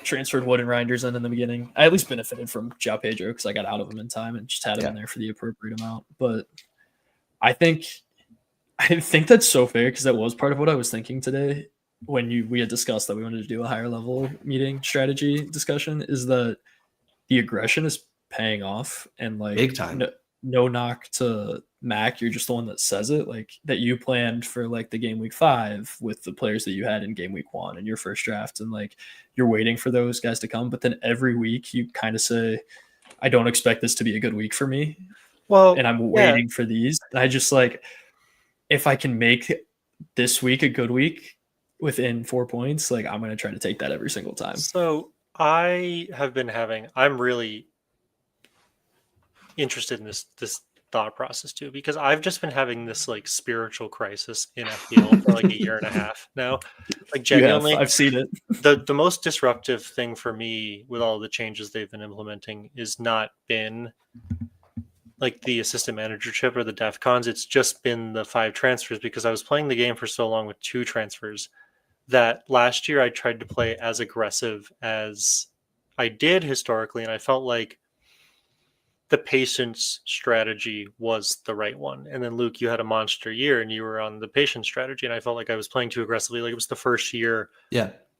transferred Wood and Reinders in the beginning. I at least benefited from João Pedro because I got out of him in time and just had him in there for the appropriate amount. But I think that's so fair because that was part of what I was thinking today when we had discussed that we wanted to do a higher level meeting strategy discussion, is that the aggression is paying off, and like big time. No knock to Mack, you're just the one that says it, like that you planned for like the game week 5 with the players that you had in game week 1 in your first draft, and like you're waiting for those guys to come, but then every week you kind of say, I don't expect this to be a good week for me. Well, and I'm waiting for these. I just like, if I can make this week a good week within 4 points, like I'm going to try to take that every single time. So I'm really interested in this thought process too, because I've just been having this like spiritual crisis in FPL for like a year and a half now. Like genuinely, I've seen it. The most disruptive thing for me with all the changes they've been implementing is not been like the assistant managership or the def cons. It's just been the 5 transfers, because I was playing the game for so long with 2 transfers that last year I tried to play as aggressive as I did historically, and I felt like the patience strategy was the right one. And then Luke, you had a monster year and you were on the patience strategy, and I felt like I was playing too aggressively. Like it was the first year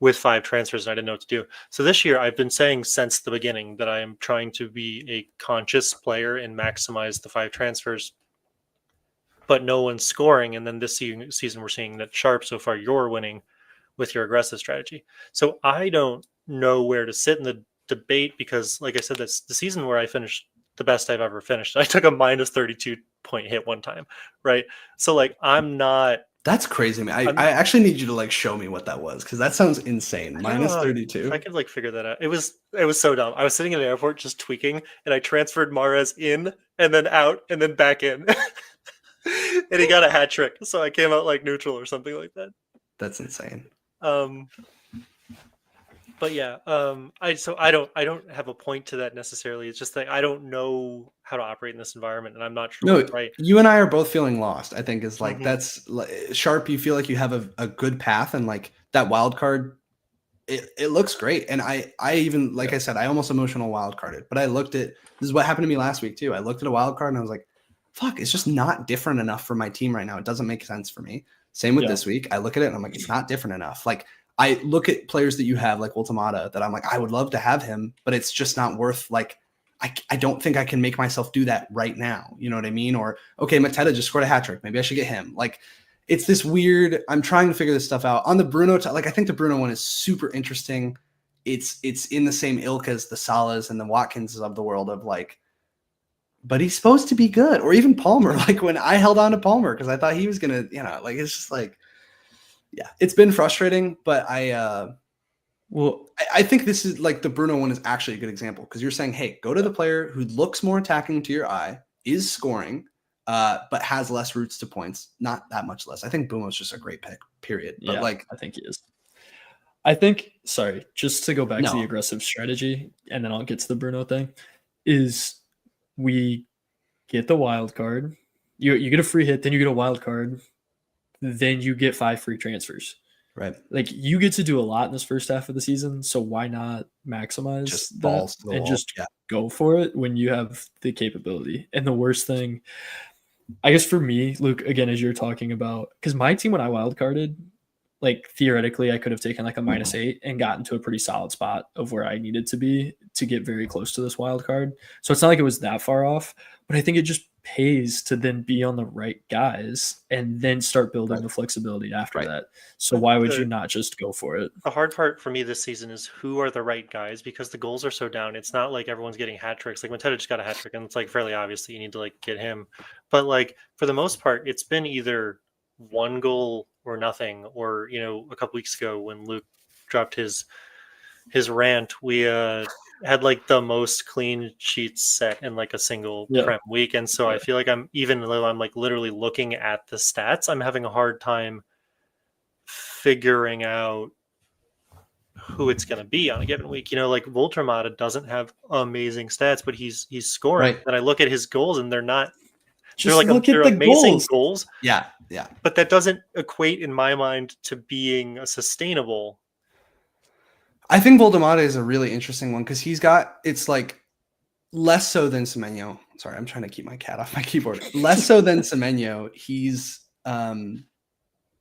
with 5 transfers and I didn't know what to do. So this year I've been saying since the beginning that I am trying to be a conscious player and maximize the 5 transfers, but no one's scoring. And then this season we're seeing that Sharpe, so far you're winning with your aggressive strategy. So I don't know where to sit in the debate, because like I said, that's the season where I finished the best I've ever finished. I took a minus 32 point hit one time, right? So like I'm not. That's crazy, man. I actually need you to like show me what that was, because that sounds insane. Minus 32. I could like figure that out. It was so dumb. I was sitting in the airport just tweaking, and I transferred Mahrez in and then out and then back in, and he got a hat trick. So I came out like neutral or something like that. That's insane. But yeah, I don't have a point to that necessarily. It's just that I don't know how to operate in this environment, and I'm not sure. No, right. You and I are both feeling lost. I think is like that's Sharpe. You feel like you have a good path, and like that wild card, it looks great. And I even like I said, I almost emotional wild carded, but I looked at this is what happened to me last week too. I looked at a wild card and I was like, fuck, it's just not different enough for my team right now. It doesn't make sense for me. Same with this week. I look at it and I'm like, it's not different enough. Like. I look at players that you have like Ultimata that I'm like, I would love to have him, but it's just not worth like, I don't think I can make myself do that right now. You know what I mean? Or, okay, Mateta just scored a hat trick. Maybe I should get him. Like it's this weird, I'm trying to figure this stuff out on the Bruno. Like I think the Bruno one is super interesting. It's in the same ilk as the Salas and the Watkinses of the world of like, but he's supposed to be good. Or even Palmer. Like when I held on to Palmer, cause I thought he was going to, like, it's just like, yeah, it's been frustrating, but I think this is like the Bruno one is actually a good example, because you're saying, hey, go to the player who looks more attacking to your eye, is scoring, but has less routes to points, not that much less. I think Bumo's just a great pick, period. But like, I think he is. I think, sorry, just to go back to the aggressive strategy, and then I'll get to the Bruno thing, is we get the wild card, you get a free hit, then you get a wild card. Then you get 5 free transfers. Right. Like you get to do a lot in this first half of the season. So why not maximize just that and just go for it when you have the capability? And the worst thing, I guess for me, Luke, again, as you're talking about, because my team, when I wildcarded, like theoretically I could have taken like a -8 and gotten to a pretty solid spot of where I needed to be to get very close to this wild card. So it's not like it was that far off, but I think it just pays to then be on the right guys and then start building the flexibility after that. So why would you not just go for it? The hard part for me this season is who are the right guys, because the goals are so down. It's not like everyone's getting hat tricks. Like Mateta just got a hat trick and it's like fairly obvious that you need to like get him. But like for the most part, it's been either 1 goal or nothing, or a couple weeks ago when Luke dropped his rant, we had like the most clean sheets set in like a single Prem week. And so I feel like even though I'm like literally looking at the stats, I'm having a hard time figuring out who it's going to be on a given week. Like Voltramata doesn't have amazing stats, but he's scoring. And I look at his goals and they're not. Just they're amazing goals. Yeah. But that doesn't equate in my mind to being a sustainable. I think Voldemade is a really interesting one because it's like less so than Semenyo. Sorry, I'm trying to keep my cat off my keyboard. Less so than Semenyo. He's like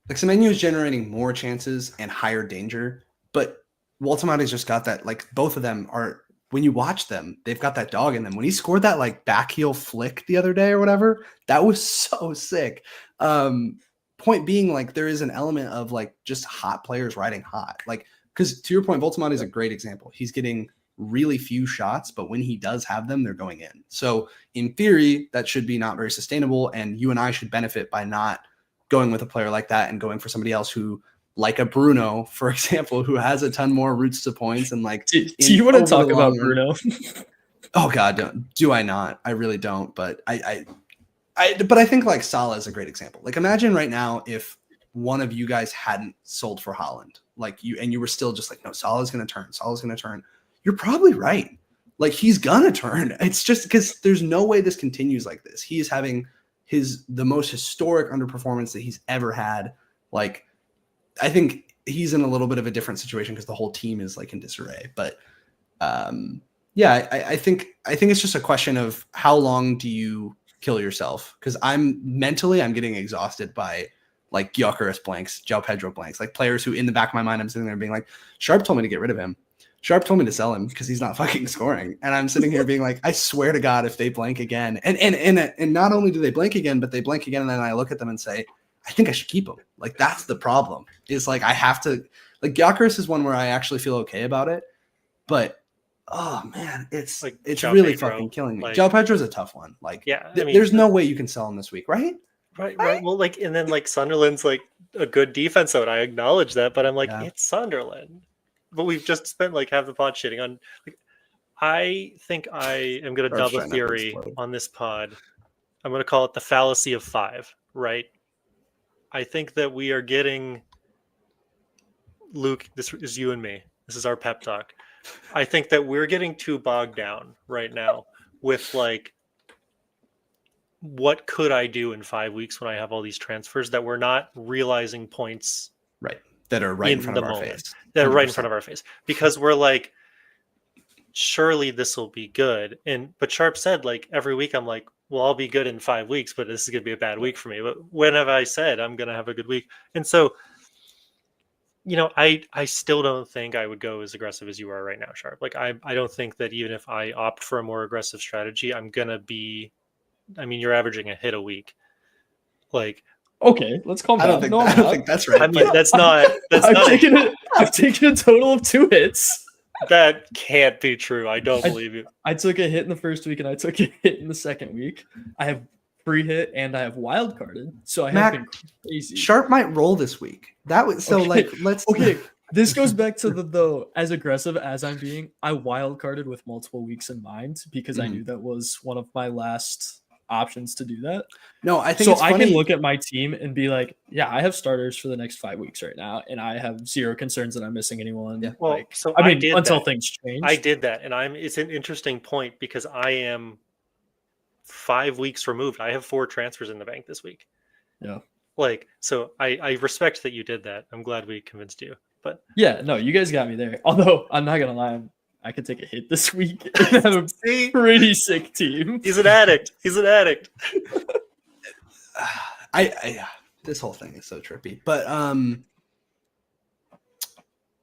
Semenyo is generating more chances and higher danger, but Voltemade's just got that. Like both of them are. When you watch them, they've got that dog in them. When he scored that like back heel flick the other day or whatever, that was so sick. Point being, like there is an element of like just hot players riding hot. Like because to your point, Voltemade is a great example. He's getting really few shots, but when he does have them, they're going in. So in theory, that should be not very sustainable. And you and I should benefit by not going with a player like that and going for somebody else who, like a Bruno, for example, who has a ton more routes to points. And like, do you want to talk about Bruno? Oh God, do I not? I really don't. But but I think like Salah is a great example. Like imagine right now if one of you guys hadn't sold for Haaland, like you were still just like, no, Salah's going to turn. Salah's going to turn. You're probably right. Like he's going to turn. It's just because there's no way this continues like this. He is having the most historic underperformance that he's ever had. Like, I think he's in a little bit of a different situation because the whole team is like in disarray. But yeah, I think it's just a question of how long do you kill yourself? Because I'm getting exhausted by like Gyökeres blanks, João Pedro blanks, like players who in the back of my mind I'm sitting there being like, Sharpe told me to get rid of him. Sharpe told me to sell him because he's not fucking scoring. And I'm sitting here being like, I swear to God, if they blank again, and not only do they blank again, but they blank again, and then I look at them and say, I think I should keep him. Like that's the problem. Is like I have to like Gyökeres is one where I actually feel okay about it, but oh man, it's like it's João really Pedro, fucking killing me. like, João Pedro's a tough one. Like yeah, there's no way you can sell him this week, right? Right. Well, like, and then like Sunderland's like a good defense out. I acknowledge that, but I'm like, It's Sunderland. But we've just spent like half the pod shitting on. Like, I think I am going to dub a theory on this pod. I'm going to call it the fallacy of 5. Right. I think that we are getting Luke. This is you and me. This is our pep talk. I think that we're getting too bogged down right now with like, what could I do in 5 weeks when I have all these transfers that we're not realizing points right that are right in front of our face. That are right in front of our face. Because we're like, surely this will be good. But Sharpe said like every week I'm like, well, I'll be good in 5 weeks, but this is gonna be a bad week for me. But when have I said I'm gonna have a good week? And so, I still don't think I would go as aggressive as you are right now, Sharpe. Like I don't think that even if I opt for a more aggressive strategy, I'm gonna be you're averaging a hit a week. Like, okay, let's calm down. I don't think that's right. I mean, that's not. I've taken a total of 2 hits. That can't be true. I don't believe you. I took a hit in the first week and I took a hit in the second week. I have free hit and I have wildcarded. So I have been crazy. Sharpe might roll this week. Let's okay. This goes back to the as aggressive as I'm being. I wildcarded with multiple weeks in mind because I knew that was one of my last options to do that. No, I think so. It's I funny. can look at my team and be like, yeah, I have starters for the next 5 weeks right now, and I have zero concerns that I'm missing anyone. Yeah. Well, like, so I mean, until things change. I did that, and it's an interesting point because I am 5 weeks removed. I have 4 transfers in the bank this week. Yeah. Like, so I respect that you did that. I'm glad we convinced you. But yeah, no, you guys got me there. Although I'm not gonna lie, I could take a hit this week and have a pretty sick team. He's an addict. This whole thing is so trippy. But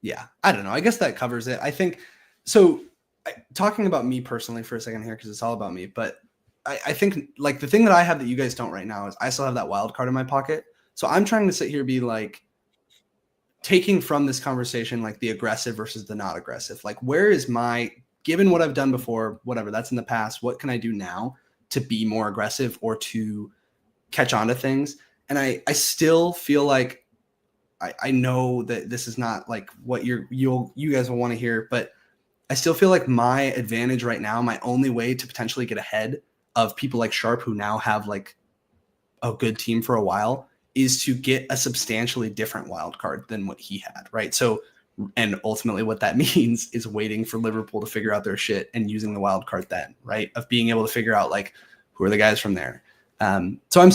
yeah, I don't know. I guess that covers it. I think so. Talking about me personally for a second here, because it's all about me. But I think like the thing that I have that you guys don't right now is I still have that wild card in my pocket. So I'm trying to sit here and be like, taking from this conversation, like the aggressive versus the not aggressive, like where is given what I've done before, whatever that's in the past, what can I do now to be more aggressive or to catch on to things? And I still feel like I know that this is not like what you guys will want to hear, but I still feel like my advantage right now, my only way to potentially get ahead of people like Sharpe who now have like a good team for a while is to get a substantially different wild card than what he had, right? So, and ultimately what that means is waiting for Liverpool to figure out their shit and using the wild card then, right? Of being able to figure out like, who are the guys from there? So I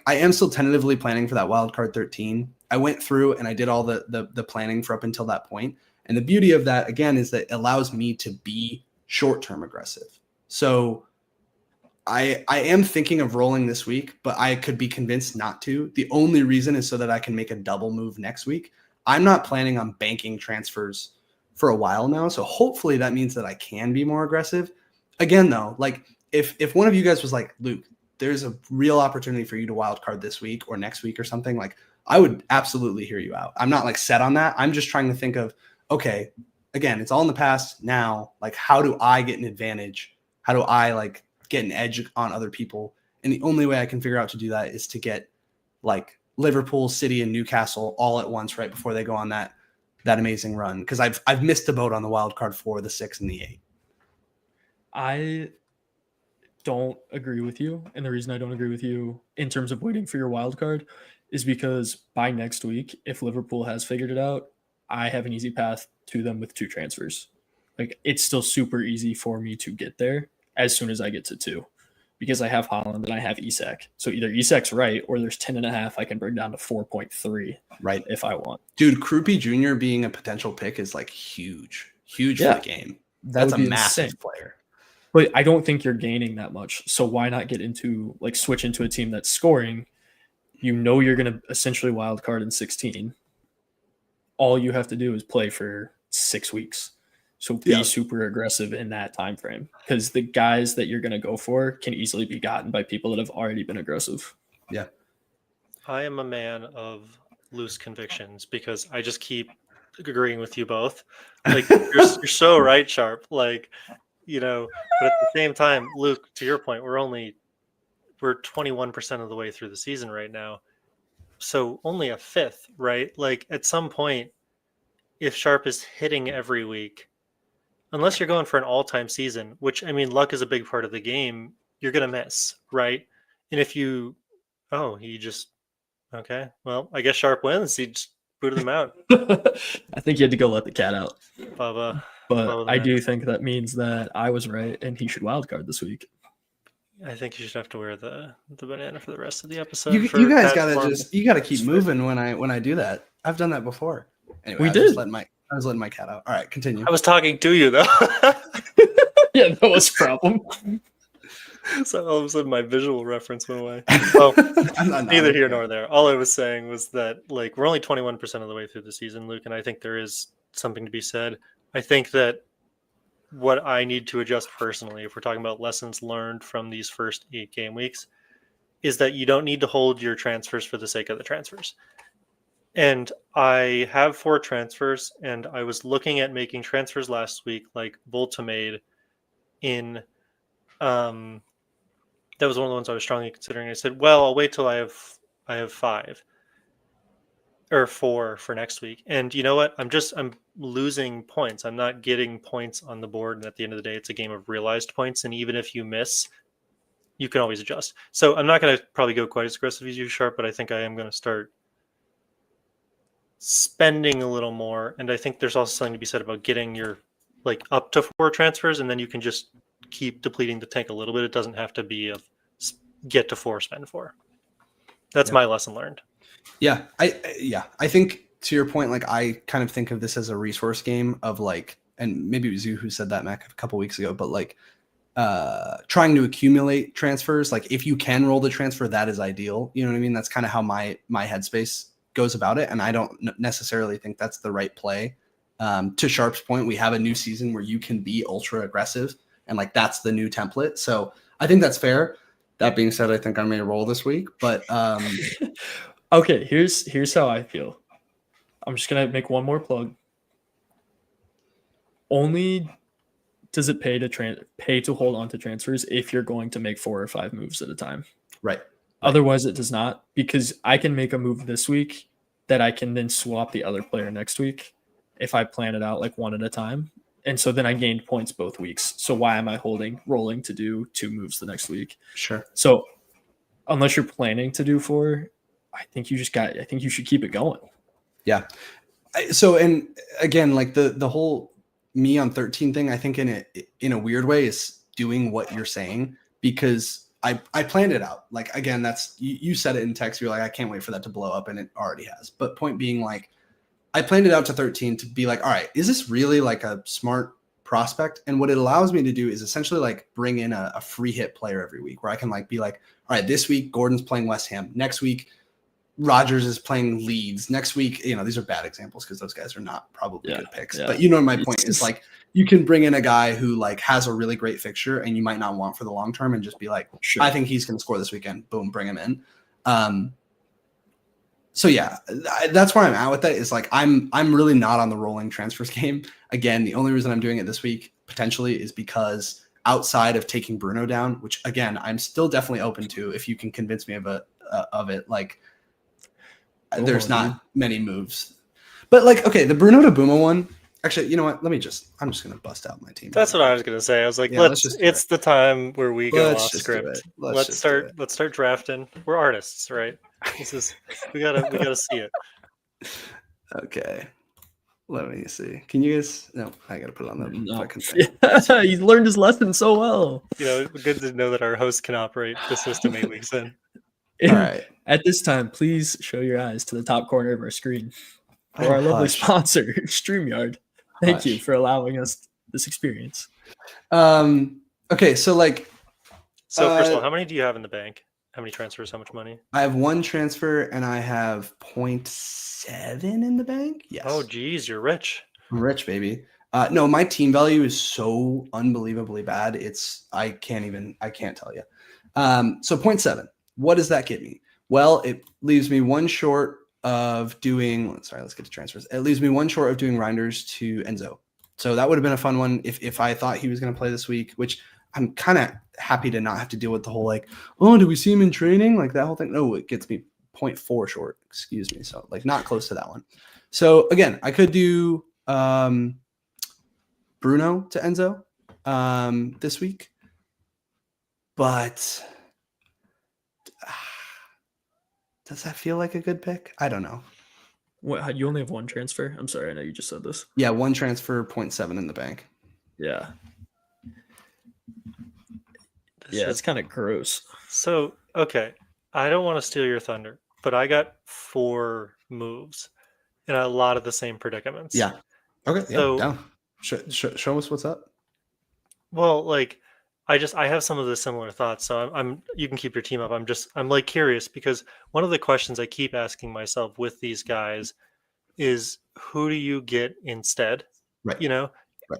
am still tentatively planning for that wild card 13. I went through and I did all the planning for up until that point. And the beauty of that, again, is that it allows me to be short-term aggressive. So I am thinking of rolling this week, but I could be convinced not to. The only reason is so that I can make a double move next week. I'm not planning on banking transfers for a while now. So hopefully that means that I can be more aggressive. Again, though, like if one of you guys was like, Luke, there's a real opportunity for you to wild card this week or next week or something, like I would absolutely hear you out. I'm not like set on that. I'm just trying to think of, okay, again, it's all in the past now. Like, how do I get an advantage? How do I like get an edge on other people? And the only way I can figure out to do that is to get like Liverpool, City, and Newcastle all at once right before they go on that amazing run. Because I've missed the boat on the wild card 4, the 6, and the 8. I don't agree with you. And the reason I don't agree with you in terms of waiting for your wild card is because by next week, if Liverpool has figured it out, I have an easy path to them with 2 transfers. Like, it's still super easy for me to get there as soon as I get to 2, because I have Haaland and I have Isak. So either Isak's right, or there's 10.5 I can bring down to 4.3 right if I want. Dude, Krupi Jr. being a potential pick is like huge for the game. That's a massive insane player. But I don't think you're gaining that much. So why not switch into a team that's scoring? You know you're going to essentially wild card in 16. All you have to do is play for 6 weeks. So be super aggressive in that time frame, because the guys that you're going to go for can easily be gotten by people that have already been aggressive. Yeah. I am a man of loose convictions because I just keep agreeing with you both. Like, you're so right, Sharpe. Like, but at the same time, Luke, to your point, we're 21% of the way through the season right now. So only a fifth, right? Like, at some point, if Sharpe is hitting every week, unless you're going for an all-time season, which, I mean, luck is a big part of the game, you're going to miss, right? And if okay, well, I guess Sharpe wins. He just booted them out. I think you had to go let the cat out. Bubba. But I do think that means that I was right and he should wildcard this week. I think you should have to wear the banana for the rest of the episode. You guys gotta keep moving when I do that. I've done that before. Anyway, I was letting my cat out. All right, continue. I was talking to you though. Yeah, that was a problem. So all of a sudden my visual reference went away. Well, neither here nor there. All I was saying was that, like, we're only 21% of the way through the season, Luke, and I think there is something to be said. I think that what I need to adjust personally, if we're talking about lessons learned from these first 8 game weeks, is that you don't need to hold your transfers for the sake of the transfers. And I have 4 transfers, and I was looking at making transfers last week, like Volta made in that was one of the ones I was strongly considering. I said, well, I'll wait till I have 5 or 4 for next week. And you know what? I'm losing points. I'm not getting points on the board. And at the end of the day, it's a game of realized points. And even if you miss, you can always adjust. So I'm not going to probably go quite as aggressive as you, Sharpe, but I think I am going to start spending a little more. And I think there's also something to be said about getting your up to 4 transfers, and then you can just keep depleting the tank a little bit. It doesn't have to be a get to 4, spend 4. That's my lesson learned. Yeah. I think, to your point, like, I kind of think of this as a resource game of and maybe it was you who said that, Mack, a couple weeks ago, but trying to accumulate transfers. Like, if you can roll the transfer, that is ideal. You know what I mean? That's kind of how my headspace goes about it. And I don't necessarily think that's the right play. To Sharpe's point, we have a new season where you can be ultra aggressive, and that's the new template. So I think that's fair. That being said, I think I may roll this week, but okay, here's how I feel. I'm just gonna make one more plug. Only does it pay to hold on to transfers if you're going to make 4 or 5 moves at a time. Right. Otherwise, it does not, because I can make a move this week that I can then swap the other player next week if I plan it out one at a time. And so then I gained points both weeks. So why am I rolling to do 2 moves the next week? Sure. So unless you're planning to do 4, I think you should keep it going. Yeah. So, and again, the whole me on 13 thing, I think in a weird way is doing what you're saying, because I planned it out. Again, that's, you said it in text. You're like, I can't wait for that to blow up. And it already has. But point being, I planned it out to 13 to be all right, is this really a smart prospect? And what it allows me to do is essentially bring in a free hit player every week, where I can be all right, this week Gordon's playing West Ham. Next week, Rodgers is playing Leeds. Next week, these are bad examples because those guys are not probably good picks. Yeah. But my point is you can bring in a guy who has a really great fixture and you might not want for the long term, and just be sure, I think he's going to score this weekend. Boom, bring him in. So yeah, that's where I'm at with that. Is like I'm really not on the rolling transfers game. Again, the only reason I'm doing it this week potentially is because outside of taking Bruno down, which again I'm still definitely open to if you can convince me of it. Like there's not many moves, but like okay, the Bruno to Buma one. Actually, you know what? I'm just gonna bust out my team. That's what I was gonna say. I was like, it's the time where we go off script. Let's start drafting. We're artists, right? We gotta see it. Okay. Let me see. Can you guys? No, I gotta put it on the fucking thing. Yeah, he's learned his lesson so well. Good to know that our host can operate the system 8 weeks in. All right. At this time, please show your eyes to the top corner of our screen for our lovely sponsor, StreamYard. Thank you for allowing us this experience. Okay, so like. So first of all, how many do you have in the bank? How many transfers? How much money? I have 1 transfer and I have 0.7 in the bank. Yes. Oh, geez, you're rich. I'm rich, baby. No, my team value is so unbelievably bad. I can't tell you. So 0.7. What does that get me? Well, it leaves me 1 short of doing. Sorry, let's get to transfers. It leaves me 1 short of doing Reinders to Enzo. So that would have been a fun one if I thought he was going to play this week, which I'm kind of happy to not have to deal with the whole like, oh, do we see him in training? Like that whole thing. No, it gets me 0.4 short. Excuse me. So like not close to that one. So again, I could do Bruno to Enzo this week, but does that feel like a good pick? I don't know. What, you only have 1 transfer? I'm sorry, I know you just said this. Yeah, 1 transfer, 0.7 in the bank. Yeah. It's kind of gross. So, okay, I don't want to steal your thunder, but I got 4 moves in a lot of the same predicaments. Yeah. Okay. So, yeah, down. Show us what's up. Well, like, I have some of the similar thoughts. So I'm you can keep your team up. I'm like curious because one of the questions I keep asking myself with these guys is who do you get instead? Right. Right.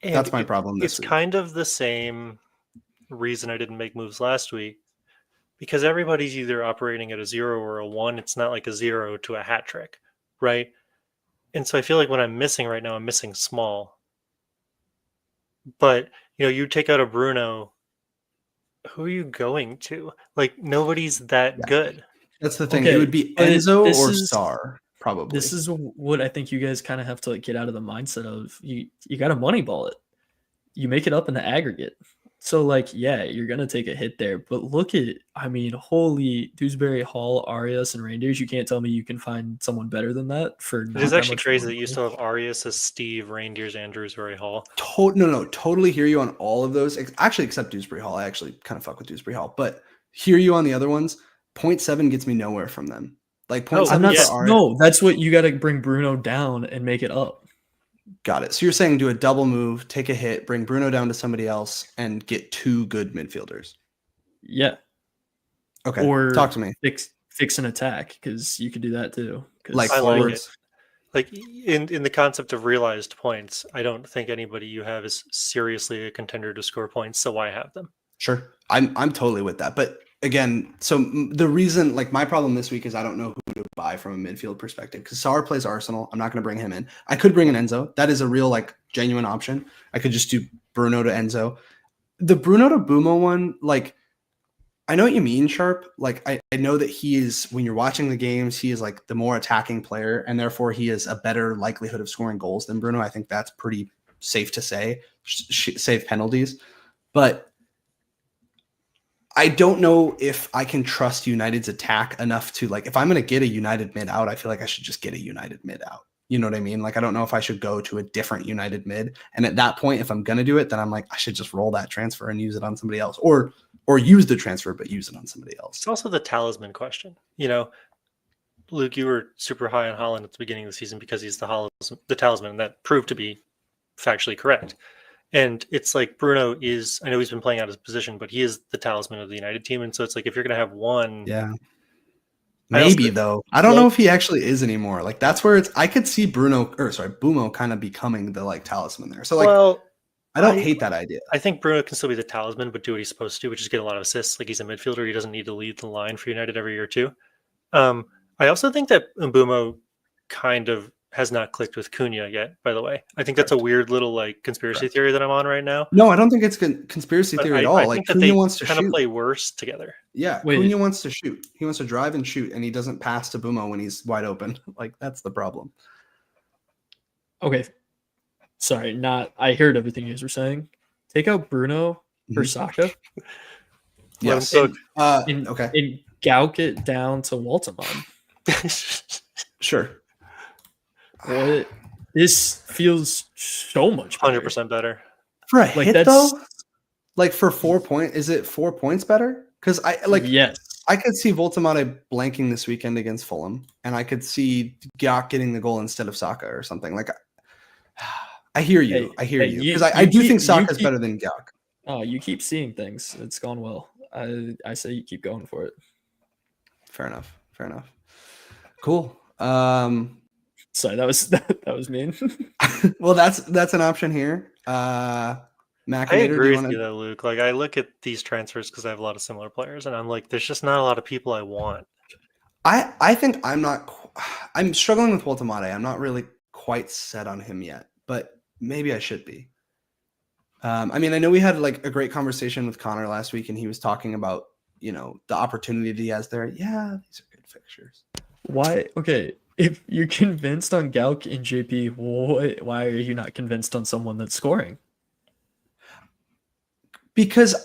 And that's my problem this week. It's kind of the same reason I didn't make moves last week because everybody's either operating at a 0 or a 1. It's not like a 0 to a hat trick, right? And so I feel like when I'm missing right now, I'm missing small. But you take out a Bruno, who are you going to? Like nobody's that good. That's the thing. Okay. It would be Enzo or Sar, probably. This is what I think you guys kind of have to get out of the mindset of. You got to moneyball it. You make it up in the aggregate. So, like, yeah, you're going to take a hit there. But look at, holy Dewsbury, Hall, Arias, and Reindeers. You can't tell me you can find someone better than that for It is actually crazy that you still have Arias as Steve, Reindeers, and Dewsbury Hall. No, totally hear you on all of those. Actually, except Dewsbury Hall. I actually kind of fuck with Dewsbury Hall. But hear you on the other ones. 0.7 gets me nowhere from them. Like 0.7 No, that's what you got to bring Bruno down and make it up. Got it. So you're saying do a double move, take a hit, bring Bruno down to somebody else, and get 2 good midfielders. Yeah. Okay. Or talk to me. Fix an attack because you could do that too. Like forwards. Like in the concept of realized points, I don't think anybody you have is seriously a contender to score points. So why have them? Sure, I'm totally with that. But again, so the reason, like my problem this week is I don't know who to buy from a midfield perspective because Sar plays Arsenal. I'm not going to bring him in. I could bring in Enzo. That is a real like genuine option. I could just do Bruno to Enzo. The Bruno to Bumo one, like I know what you mean, Sharpe. Like I know that he is, when you're watching the games, he is like the more attacking player and therefore he has a better likelihood of scoring goals than Bruno. I think that's pretty safe to say, save penalties. But I don't know if I can trust United's attack enough to like, if I'm going to get a United mid out, I feel like I should just get a United mid out. You know what I mean? Like, I don't know if I should go to a different United mid. And at that point, if I'm going to do it, then I'm like, I should just roll that transfer and use it on somebody else or use the transfer, but use it on somebody else. It's also the talisman question. Luke, you were super high on Haaland at the beginning of the season because he's the talisman, and that proved to be factually correct. And it's like Bruno is, I know he's been playing out his position, but he is the talisman of the United team. And so it's like, if you're going to have one. Yeah. Maybe though. I don't know if he actually is anymore. Like that's where I could see Bumo kind of becoming the like talisman there. So like, I don't hate that idea. I think Bruno can still be the talisman, but do what he's supposed to, which is get a lot of assists. Like he's a midfielder. He doesn't need to lead the line for United every year too. I I also think that Mbumo kind of has not clicked with Cunha yet, by the way. I think that's a weird little like conspiracy theory that I'm on right now. No, I don't think it's conspiracy theory at all. I like think that Cunha they wants to kind of shoot. play worse together. Yeah, Cunha wants to shoot. He wants to drive and shoot, and he doesn't pass to Mbumo when he's wide open. Like that's the problem. Okay. Sorry, I heard everything you guys were saying. Take out Bruno for Saka. Yes. Okay. And Gauk it down to Walterman. Sure. What? This feels so much better. 100% better. For a hit though? Like for 4 points, is it 4 points better? Because yes. I could see Voltamade blanking this weekend against Fulham, and I could see Gauk getting the goal instead of Saka or something. Like I hear you. I hear you. Because I do think Saka is better than Gauk. Oh, you keep seeing things. It's gone well. I say you keep going for it. Fair enough. Cool. Sorry, that was mean. Well, that's an option here. Mack, I agree with you though, Luke. Like I look at these transfers because I have a lot of similar players, and I'm like, there's just not a lot of people I want. I think I'm struggling with Voltamade. I'm not really quite set on him yet, but maybe I should be. I mean, I know we had like a great conversation with Connor last week, and he was talking about, the opportunity that he has there. Yeah, these are good fixtures. Why? Okay, if you're convinced on Gauk and JP, why are you not convinced on someone that's scoring? Because,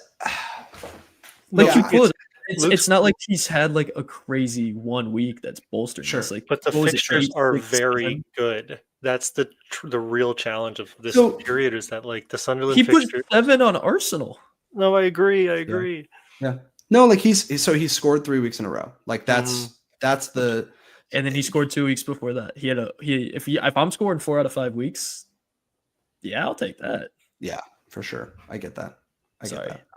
it's not like he's had like a crazy 1 week that's bolstering. Sure, like, but the fixtures are very good. That's the real challenge of this period is that like the Sunderland fixture. He put 7 on Arsenal. No, I agree. Yeah. No, like he scored 3 weeks in a row. Like that's the. And then he scored 2 weeks before that. If I'm scoring 4 out of 5 weeks, yeah, I'll take that. Yeah, for sure. I get that.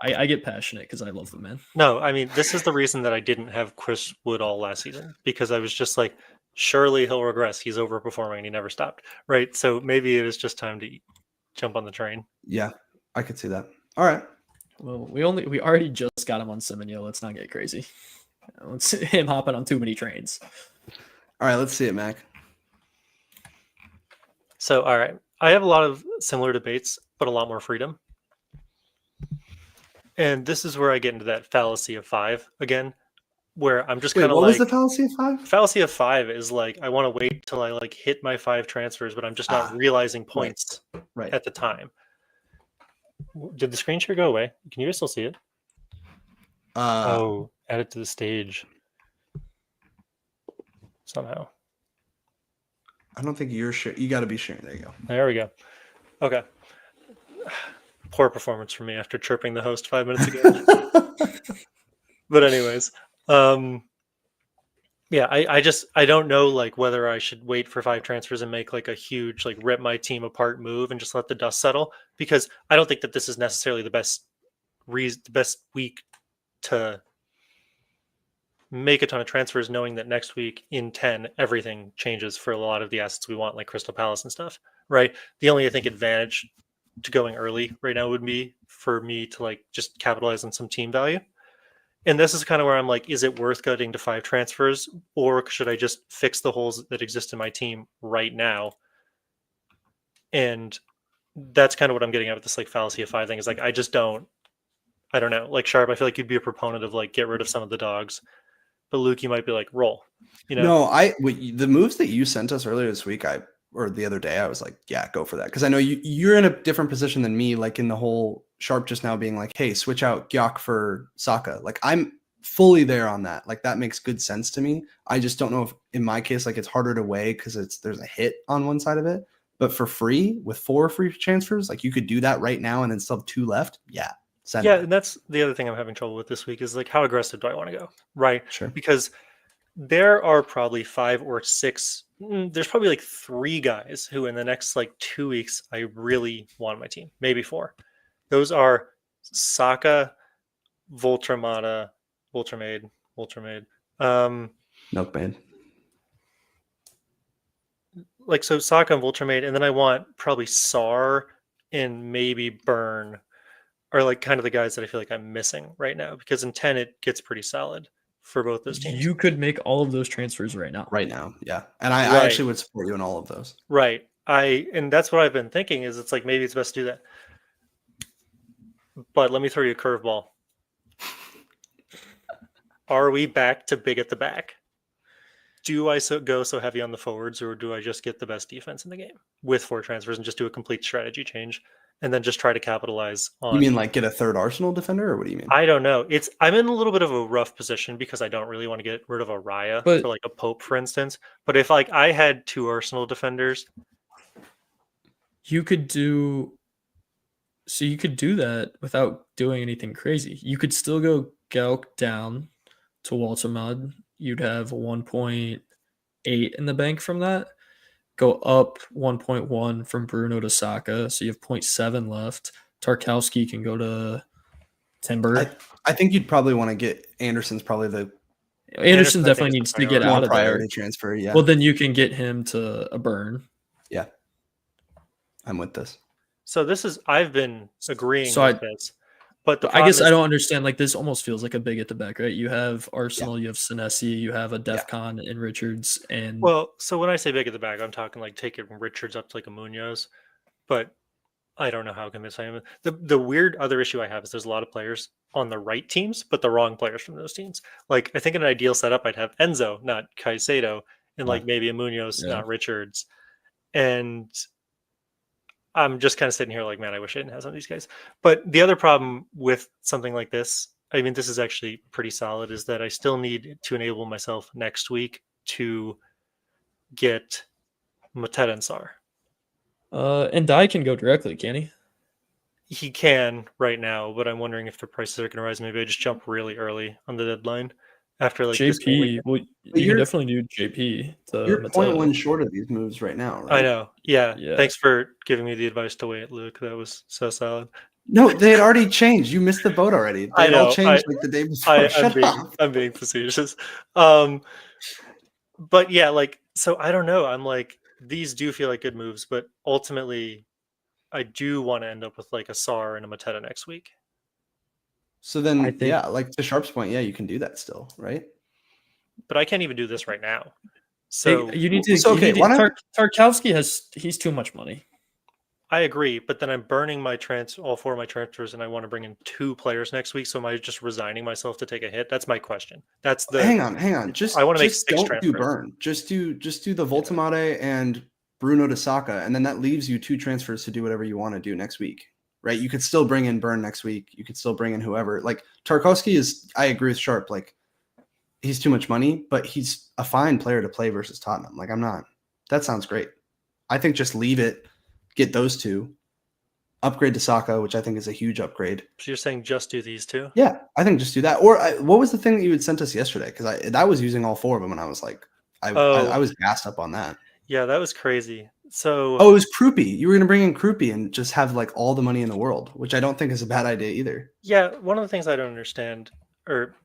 I get passionate because I love the man. No, I mean, this is the reason that I didn't have Chris Woodall last season, because I was just like, surely he'll regress. He's overperforming and he never stopped. Right. So maybe it is just time to jump on the train. Yeah, I could see that. All right. Well, we already just got him on Semenyo. Let's not get crazy. Let's him hopping on too many trains. All right, let's see it, Mac. So, all right. I have a lot of similar debates, but a lot more freedom. And this is where I get into that fallacy of 5 again, where I'm just kind of like... What was the fallacy of 5? Fallacy of 5 is like, I want to wait till I like hit my 5 transfers, but I'm just not realizing points at the time. Did the screen share go away? Can you guys still see it? Add it to the stage. Somehow. I don't think you're sure. You got to be sharing. There you go. There we go. Okay. Poor performance from me after chirping the host 5 minutes ago. But anyways, yeah, I don't know like whether I should wait for 5 transfers and make like a huge like rip my team apart move and just let the dust settle, because I don't think that this is necessarily the best week to make a ton of transfers, knowing that next week in 10 everything changes for a lot of the assets we want, like Crystal Palace and stuff, right? The only I think advantage to going early right now would be for me to like just capitalize on some team value. And this is kind of where I'm like, is it worth getting to 5 transfers, or should I just fix the holes that exist in my team right now? And that's kind of what I'm getting at with this like fallacy of 5 thing, is like, I don't know. Like Sharpe, I feel like you'd be a proponent of like, get rid of some of the dogs. But Luke, you might be like, roll. No, the moves that you sent us earlier this week, or the other day, I was like, yeah, go for that. Because I know you're in a different position than me, like in the whole Sharpe just now being like, hey, switch out Gauk for Saka. Like I'm fully there on that. Like that makes good sense to me. I just don't know if in my case, like it's harder to weigh because there's a hit on one side of it. But for free, with 4 free transfers, like you could do that right now and then still have 2 left. Yeah. And that's the other thing I'm having trouble with this week is like, how aggressive do I want to go? Right. Sure. Because there are probably 5 or 6. There's probably like 3 guys who in the next like 2 weeks, I really want on my team, maybe 4. Those are Saka, Voltramade, Milkmaid. Like, so Saka and Voltramade, and then I want probably Sar and maybe Burn are like kind of the guys that I feel like I'm missing right now, because in 10 it gets pretty solid for both those teams. You could make all of those transfers right now. Right now, yeah. And I actually would support you in all of those. Right. And that's what I've been thinking is it's like maybe it's best to do that. But let me throw you a curveball. Are we back to big at the back? Do I go so heavy on the forwards, or do I just get the best defense in the game with 4 transfers and just do a complete strategy change and then just try to capitalize on? You mean like get a third Arsenal defender, or what do you mean? I don't know. I'm in a little bit of a rough position because I don't really want to get rid of a Raya for like a Pope, for instance. But if like I had 2 Arsenal defenders, you could do that without doing anything crazy. You could still go Gauk down to Waltermod. You'd have 1.8 in the bank from that. Go up 1.1 from Bruno to Saka, so you have 0.7 left. Tarkowski can go to Timber. I think you'd probably want to get Anderson's probably Anderson definitely needs to get out of priority there. Transfer, yeah. Well, then you can get him to a burn. Yeah. I'm with this. So I've been agreeing with this. But I guess I don't understand. Like, this almost feels like a big at the back, right? You have Arsenal, you have Senesi, you have a Defcon and Richards, and so when I say big at the back, I'm talking like taking Richards up to like a Munoz, but I don't know how convinced I am. The weird other issue I have is there's a lot of players on the right teams, but the wrong players from those teams. Like, I think in an ideal setup, I'd have Enzo, not Caicedo, and like maybe a Munoz, not Richards, and I'm just kind of sitting here like, man, I wish I didn't have some of these guys. But the other problem with something like this, I mean, this is actually pretty solid, is that I still need to enable myself next week to get Mateta and Sar. And Dye can go directly, can he? He can right now, but I'm wondering if the prices are going to rise. Maybe I just jump really early on the deadline after like JP. Well, you can definitely do JP. You're 0.1 short of these moves right now, right? I know. Yeah. Thanks for giving me the advice to wait, Luke. That was so solid. No, they had already changed. You missed the boat already. They had all changed like the day before. I'm being facetious. But yeah, like, so I don't know. I'm like, these do feel like good moves, but ultimately I do want to end up with like a Sar and a Mateta next week. So then, like to Sharpe's point, you can do that still, right? But I can't even do this right now. So you need to. Tarkowski he's too much money. I agree, but then I'm burning all 4 of my transfers, and I want to bring in 2 players next week. So am I just resigning myself to take a hit? That's my question. That's the. Hang on. I want to make 6 don't transfers. Do burn. Just do the Voltamade and Bruno to Saka, and then that leaves you 2 transfers to do whatever you want to do next week. Right, you could still bring in Burn next week. You could still bring in whoever. Like Tarkowski is, I agree with Sharpe. Like, he's too much money, but he's a fine player to play versus Tottenham. Like, I'm not. That sounds great. I think just leave it, get those 2, upgrade to Saka, which I think is a huge upgrade. So you're saying just do these 2? Yeah, I think just do that. Or what was the thing that you had sent us yesterday? Because I was using all 4 of them, and I was like, I was gassed up on that. Yeah, that was crazy. So it was Krupi. You were going to bring in Krupi and just have like all the money in the world, which I don't think is a bad idea either. Yeah, one of the things I don't understand, or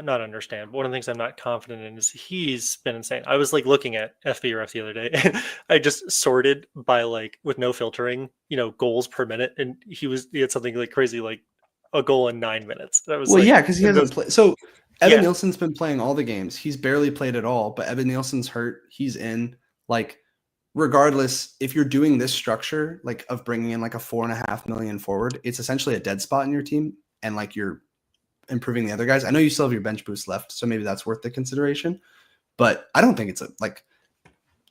not understand, but one of the things I'm not confident in is he's been insane. I was like looking at FBRF the other day, and I just sorted by like with no filtering, goals per minute, and he had something like crazy, like a goal in 9 minutes. That was because he hasn't played. So Evan Nielsen's been playing all the games. He's barely played at all, but Evan Nielsen's hurt. He's in. Like, regardless, if you're doing this structure, like of bringing in like a 4.5 million forward, it's essentially a dead spot in your team, and like you're improving the other guys. I know you still have your bench boost left, so maybe that's worth the consideration, but I don't think it's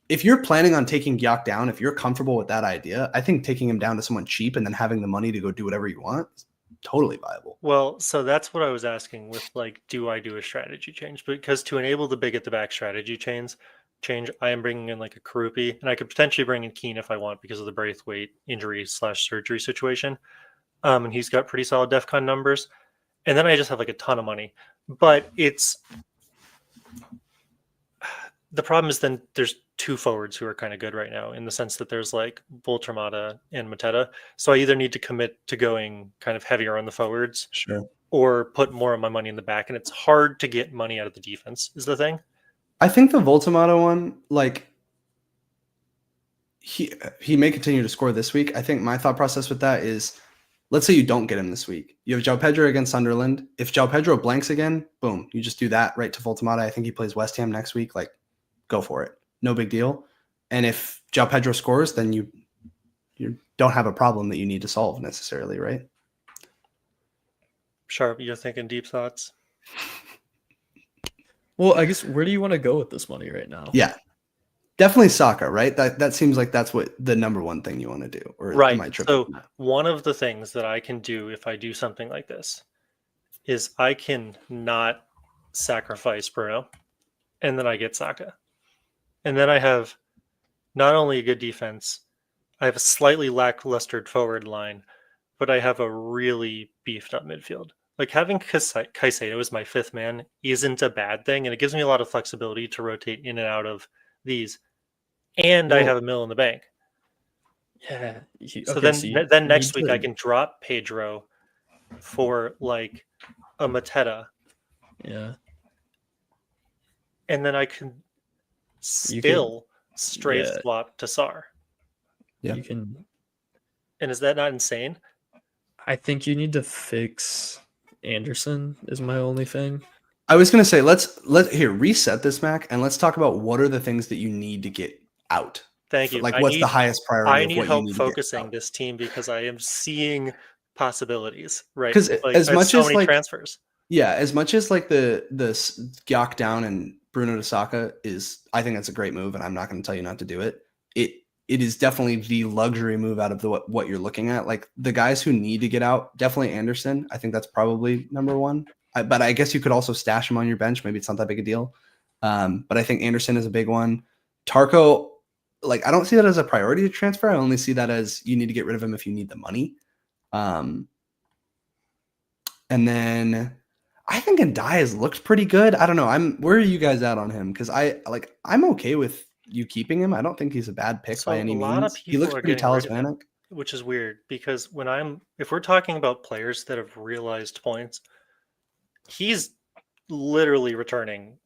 if you're planning on taking Gyak down, if you're comfortable with that idea, I think taking him down to someone cheap and then having the money to go do whatever you want is totally viable. Well, so that's what I was asking with like, do I do a strategy change? Because to enable the big at the back strategy change, I am bringing in like a Krupi, and I could potentially bring in Keane if I want because of the Braithwaite injury/surgery situation. And he's got pretty solid DEFCON numbers. And then I just have like a ton of money. But the problem is then there's 2 forwards who are kind of good right now in the sense that there's like Voltermata and Mateta. So I either need to commit to going kind of heavier on the forwards, or put more of my money in the back. And it's hard to get money out of the defense is the thing. I think the Voltamata one, like, he may continue to score this week. I think my thought process with that is let's say you don't get him this week. You have João Pedro against Sunderland. If João Pedro blanks again, boom, you just do that right to full Tamata. I think he plays West Ham next week. Like, go for it. No big deal. And if João Pedro scores, then you don't have a problem that you need to solve necessarily, right? Sharpe, you're thinking deep thoughts. Well, I guess where do you want to go with this money right now? Yeah. Definitely Saka, right? That seems like that's what the number one thing you want to do. Or right. So one of the things that I can do if I do something like this is I can not sacrifice Bruno, and then I get Saka. And then I have not only a good defense, I have a slightly lackluster forward line, but I have a really beefed up midfield. Like having Caicedo as my fifth man isn't a bad thing, and it gives me a lot of flexibility to rotate in and out of these. And I have a mill in the bank. Yeah. So then next week I can drop Pedro for like a Mateta. Yeah. And then I can still straight swap to Sar. Yeah. You can. And is that not insane? I think you need to fix Anderson is my only thing. I was going to say, let's reset this, Mac, and let's talk about what are the things that you need to get out. Thank you. Like, what's the highest priority? I need help focusing this team because I am seeing possibilities, right? Because like, as much as like transfers. Yeah, as much as like the Gyak down and Bruno to Saka is, I think that's a great move, and I'm not going to tell you not to do it. It is definitely the luxury move out of what you're looking at. Like the guys who need to get out, definitely Anderson. I think that's probably number one. But I guess you could also stash him on your bench. Maybe it's not that big a deal. But I think Anderson is a big one. Tarko, like I don't see that as a priority to transfer. I only see that as you need to get rid of him if you need the money. And then I think Ndai has looked pretty good. I don't know. Where are you guys at on him? Because I'm okay with you keeping him. I don't think he's a bad pick by any means. He looks pretty talismanic, which is weird because if we're talking about players that have realized points, he's literally returning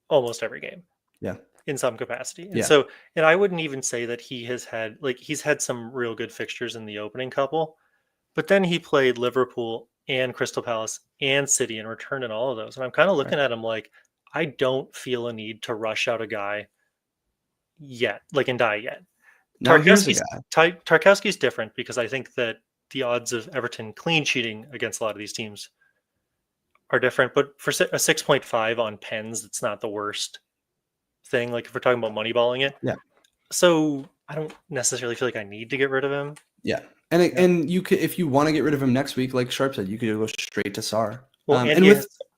almost every game. Yeah. In some capacity. And and I wouldn't even say that he's had some real good fixtures in the opening couple, but then he played Liverpool and Crystal Palace and City and returned in all of those. And I'm kind of looking at him like, I don't feel a need to rush out a guy yet, like Ndai yet. Tarkowski's different because I think that the odds of Everton clean cheating against a lot of these teams are different. But for a 6.5 on pens, it's not the worst thing. Like if we're talking about moneyballing it. Yeah. So I don't necessarily feel like I need to get rid of him. Yeah. And you could, if you want to get rid of him next week, like Sharpe said, you could go straight to Sar. Well,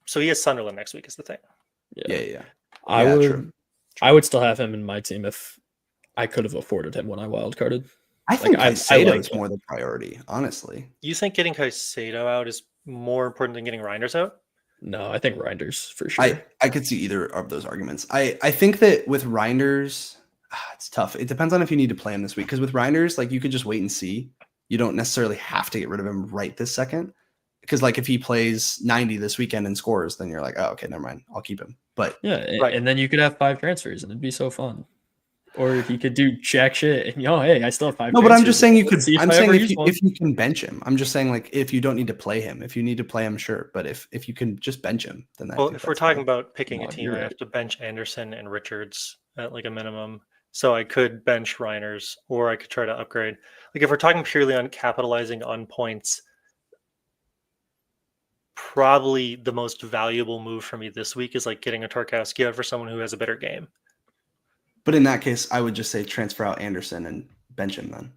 so he has Sunderland next week is the thing. Yeah. I would still have him in my team if I could have afforded him when I wildcarded. I think Caicedo is more the priority, honestly. You think getting Caicedo out is more important than getting Reinders out? No, I think Reinders for sure. I could see either of those arguments. I think that with Reinders, it's tough. It depends on if you need to play him this week. Because with Reinders, like you could just wait and see. You don't necessarily have to get rid of him right this second. Because like if he plays 90 this weekend and scores, then you're like, oh, okay, never mind. I'll keep him. But and then you could have 5 transfers and it'd be so fun. Or he could do jack shit and hey, I still have 5 transfers. No, but I'm just saying you could. I'm saying if you can bench him. I'm just saying like if you don't need to play him. If you need to play him, sure. But if you can just bench him, then if we're talking about picking a team, I have to bench Anderson and Richards at like a minimum. So I could bench Reiners or I could try to upgrade. Like if we're talking purely on capitalizing on points, probably the most valuable move for me this week is like getting a Tarkowski out for someone who has a better game. But in that case, I would just say transfer out Anderson and bench him then.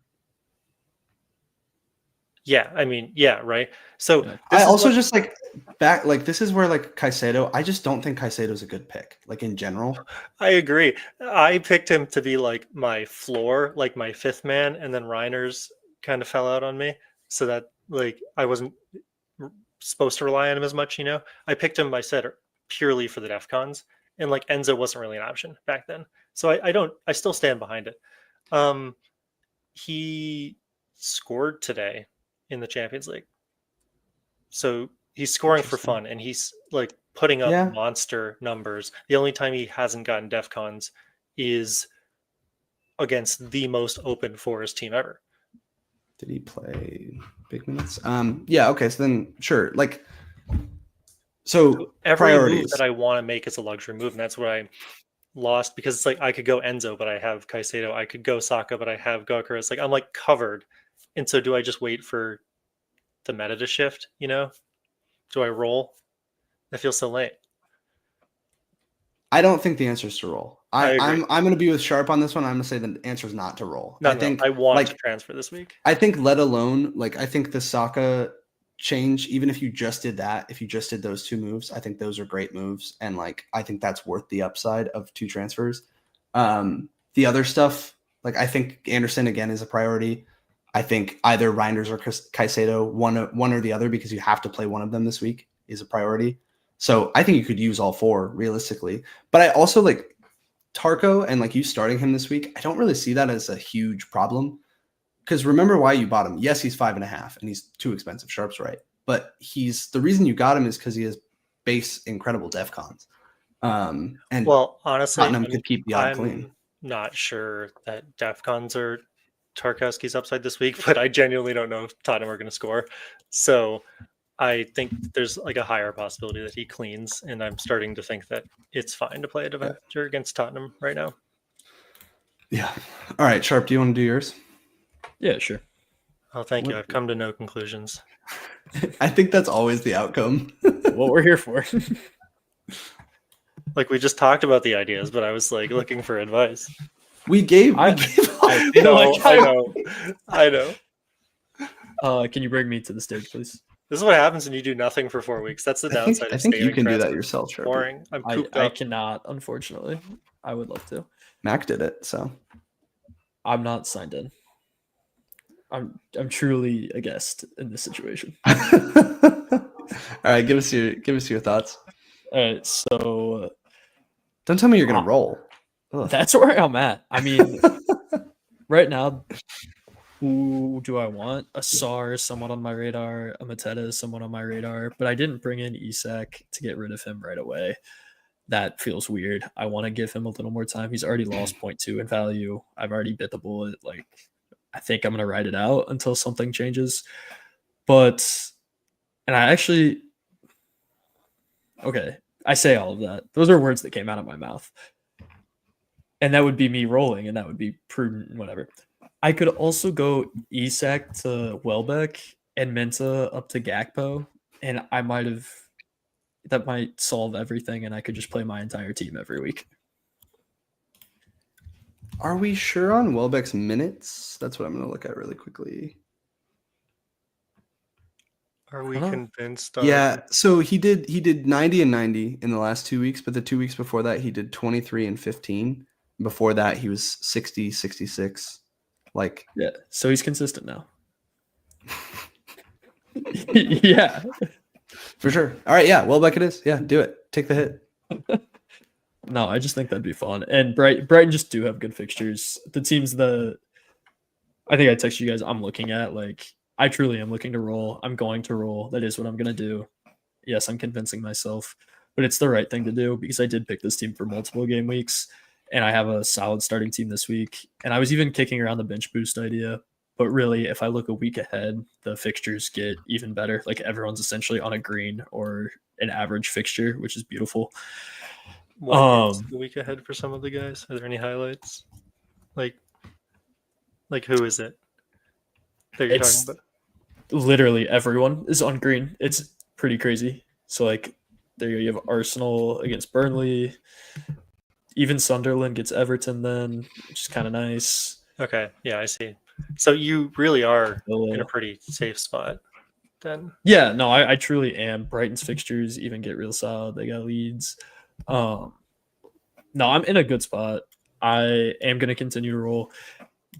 Yeah, I mean, yeah, right. So I also just this is where like Caicedo, I just don't think Caicedo is a good pick, like in general. I agree. I picked him to be like my floor, like my 5th man, and then Reiners kind of fell out on me. So that like I wasn't supposed to rely on him as much, I picked him, I said, purely for the DEFCONs, and like Enzo wasn't really an option back then. So I still stand behind it. He scored today in the Champions League. So he's scoring for fun and he's like putting up monster numbers. The only time he hasn't gotten DEFCONs is against the most open Forest team ever. Did he play? Big minutes. Yeah. Okay. So then, sure. Like, so every priorities move that I want to make is a luxury move, and that's what I lost because it's like I could go Enzo, but I have Caicedo. I could go Saka, but I have Gokra. It's like I'm like covered. And so, do I just wait for the meta to shift? You know, do I roll? I feel so late. I don't think the answer is to roll. I'm going to be with Sharpe on this one. I'm going to say the answer is not to roll. I think I want to transfer this week. I think let alone like I think the Saka change, even if you just did that, if you just did those two moves, I think those are great moves, and like I think that's worth the upside of 2 transfers. The other stuff, like I think Anderson again is a priority. I think either Reinders or Caicedo, one or the other, because you have to play one of them this week, is a priority. So I think you could use all 4 realistically. But I also like Tarko and like you starting him this week. I don't really see that as a huge problem. Because remember why you bought him. Yes, he's 5.5 and he's too expensive. Sharpe's right. But the reason you got him is because he has base incredible defcons. And well, honestly, Tottenham could keep the odd clean. Not sure that defcons are Tarkowski's upside this week, but I genuinely don't know if Tottenham are going to score. So I think there's like a higher possibility that he cleans, and I'm starting to think that it's fine to play a defender against Tottenham right now. Yeah. All right, Sharpe, do you want to do yours? Yeah, sure. Oh, thank you. I've come to no conclusions. I think that's always the outcome. What we're here for. Like we just talked about the ideas, but I was like looking for advice. I know. Can you bring me to the stage, please? This is what happens when you do nothing for 4 weeks. That's the downside. I think you can do that yourself, Sharpe. Boring. I'm cooped I up. cannot, unfortunately. I would love to. Mack did it, so I'm not signed in. I'm truly a guest in this situation. All right, give us your thoughts. All right, so don't tell me you're gonna roll. Ugh. That's where I'm at. I mean, right now, who do I want? A Sar is somewhat on my radar. A Mateta is somewhat on my radar, but I didn't bring in Isak to get rid of him right away. That feels weird. I want to give him a little more time. He's already lost 0.2 in value. I've already bit the bullet. Like, I think I'm going to ride it out until something changes. But, and I actually, okay, I say all of that. Those are words that came out of my mouth. And that would be me rolling, and that would be prudent and whatever. I could also go Isak to Welbeck and Menta up to Gakpo, and that might solve everything, and I could just play my entire team every week. Are we sure on Welbeck's minutes? That's what I'm going to look at really quickly. Are we convinced? Yeah, so he did 90 and 90 in the last 2 weeks, but the 2 weeks before that he did 23 and 15. Before that he was 60, 66. Like, yeah, so he's consistent now. Yeah. For sure. All right, yeah, Welbeck it is. Yeah, do it. Take the hit. No, I just think that'd be fun. And Brighton just do have good fixtures. The teams that I think I texted you guys I'm looking at, like, I truly am looking to roll. I'm going to roll. That is what I'm going to do. Yes, I'm convincing myself, but it's the right thing to do because I did pick this team for multiple game weeks, and I have a solid starting team this week. And I was even kicking around the bench boost idea, but really, if I look a week ahead, the fixtures get even better. Like, everyone's essentially on a green or an average fixture, which is beautiful. What is the week ahead for some of the guys? Are there any highlights? Like who is it that you're talking about? Literally everyone is on green. It's pretty crazy. So, like, there you have Arsenal against Burnley. Even Sunderland gets Everton then, which is kind of nice. Okay, yeah, I see. So you really are in a pretty safe spot then. Yeah, no, I truly am. Brighton's fixtures even get real solid. They got Leeds. No, I'm in a good spot. I am going to continue to roll.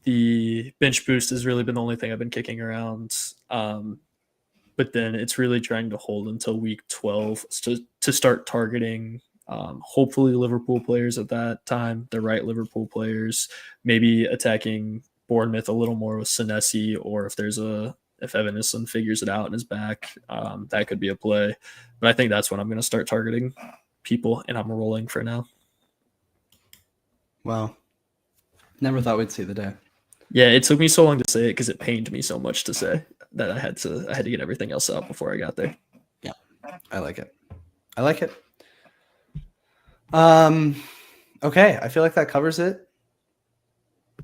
The bench boost has really been the only thing I've been kicking around. But then it's really trying to hold until week 12 to start targeting hopefully Liverpool players at that time, the right Liverpool players, maybe attacking Bournemouth a little more with Senesi, or if Evanisson figures it out and is back, that could be a play. But I think that's when I'm going to start targeting people, and I'm rolling for now. Wow. Never thought we'd see the day. Yeah, it took me so long to say it because it pained me so much to say. that I had to get everything else out before I got there. Yeah, I like it. Okay, I feel like that covers it.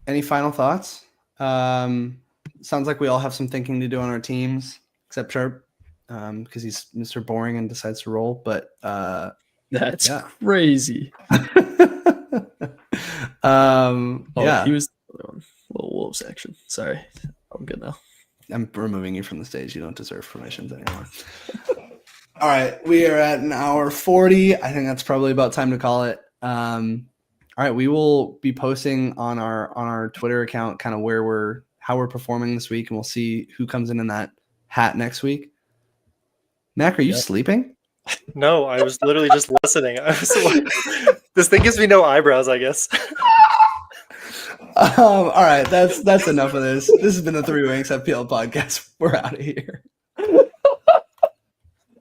Any final thoughts? Sounds like we all have some thinking to do on our teams, except Sharpe, because he's Mr. Boring and decides to roll. But that's crazy. He was the other one. Little Wolves action. Sorry, I'm good now. I'm removing you from the stage. You don't deserve permissions anymore. All right, we are at an hour 40. I think that's probably about time to call it. All right, we will be posting on our Twitter account kind of how we're performing this week, and we'll see who comes in that hat next week. Mack, are you sleeping? No, I was literally just listening. I was like, this thing gives me no eyebrows, I guess. All right, that's enough of this. This has been the Three Wanks FPL podcast. We're out of here.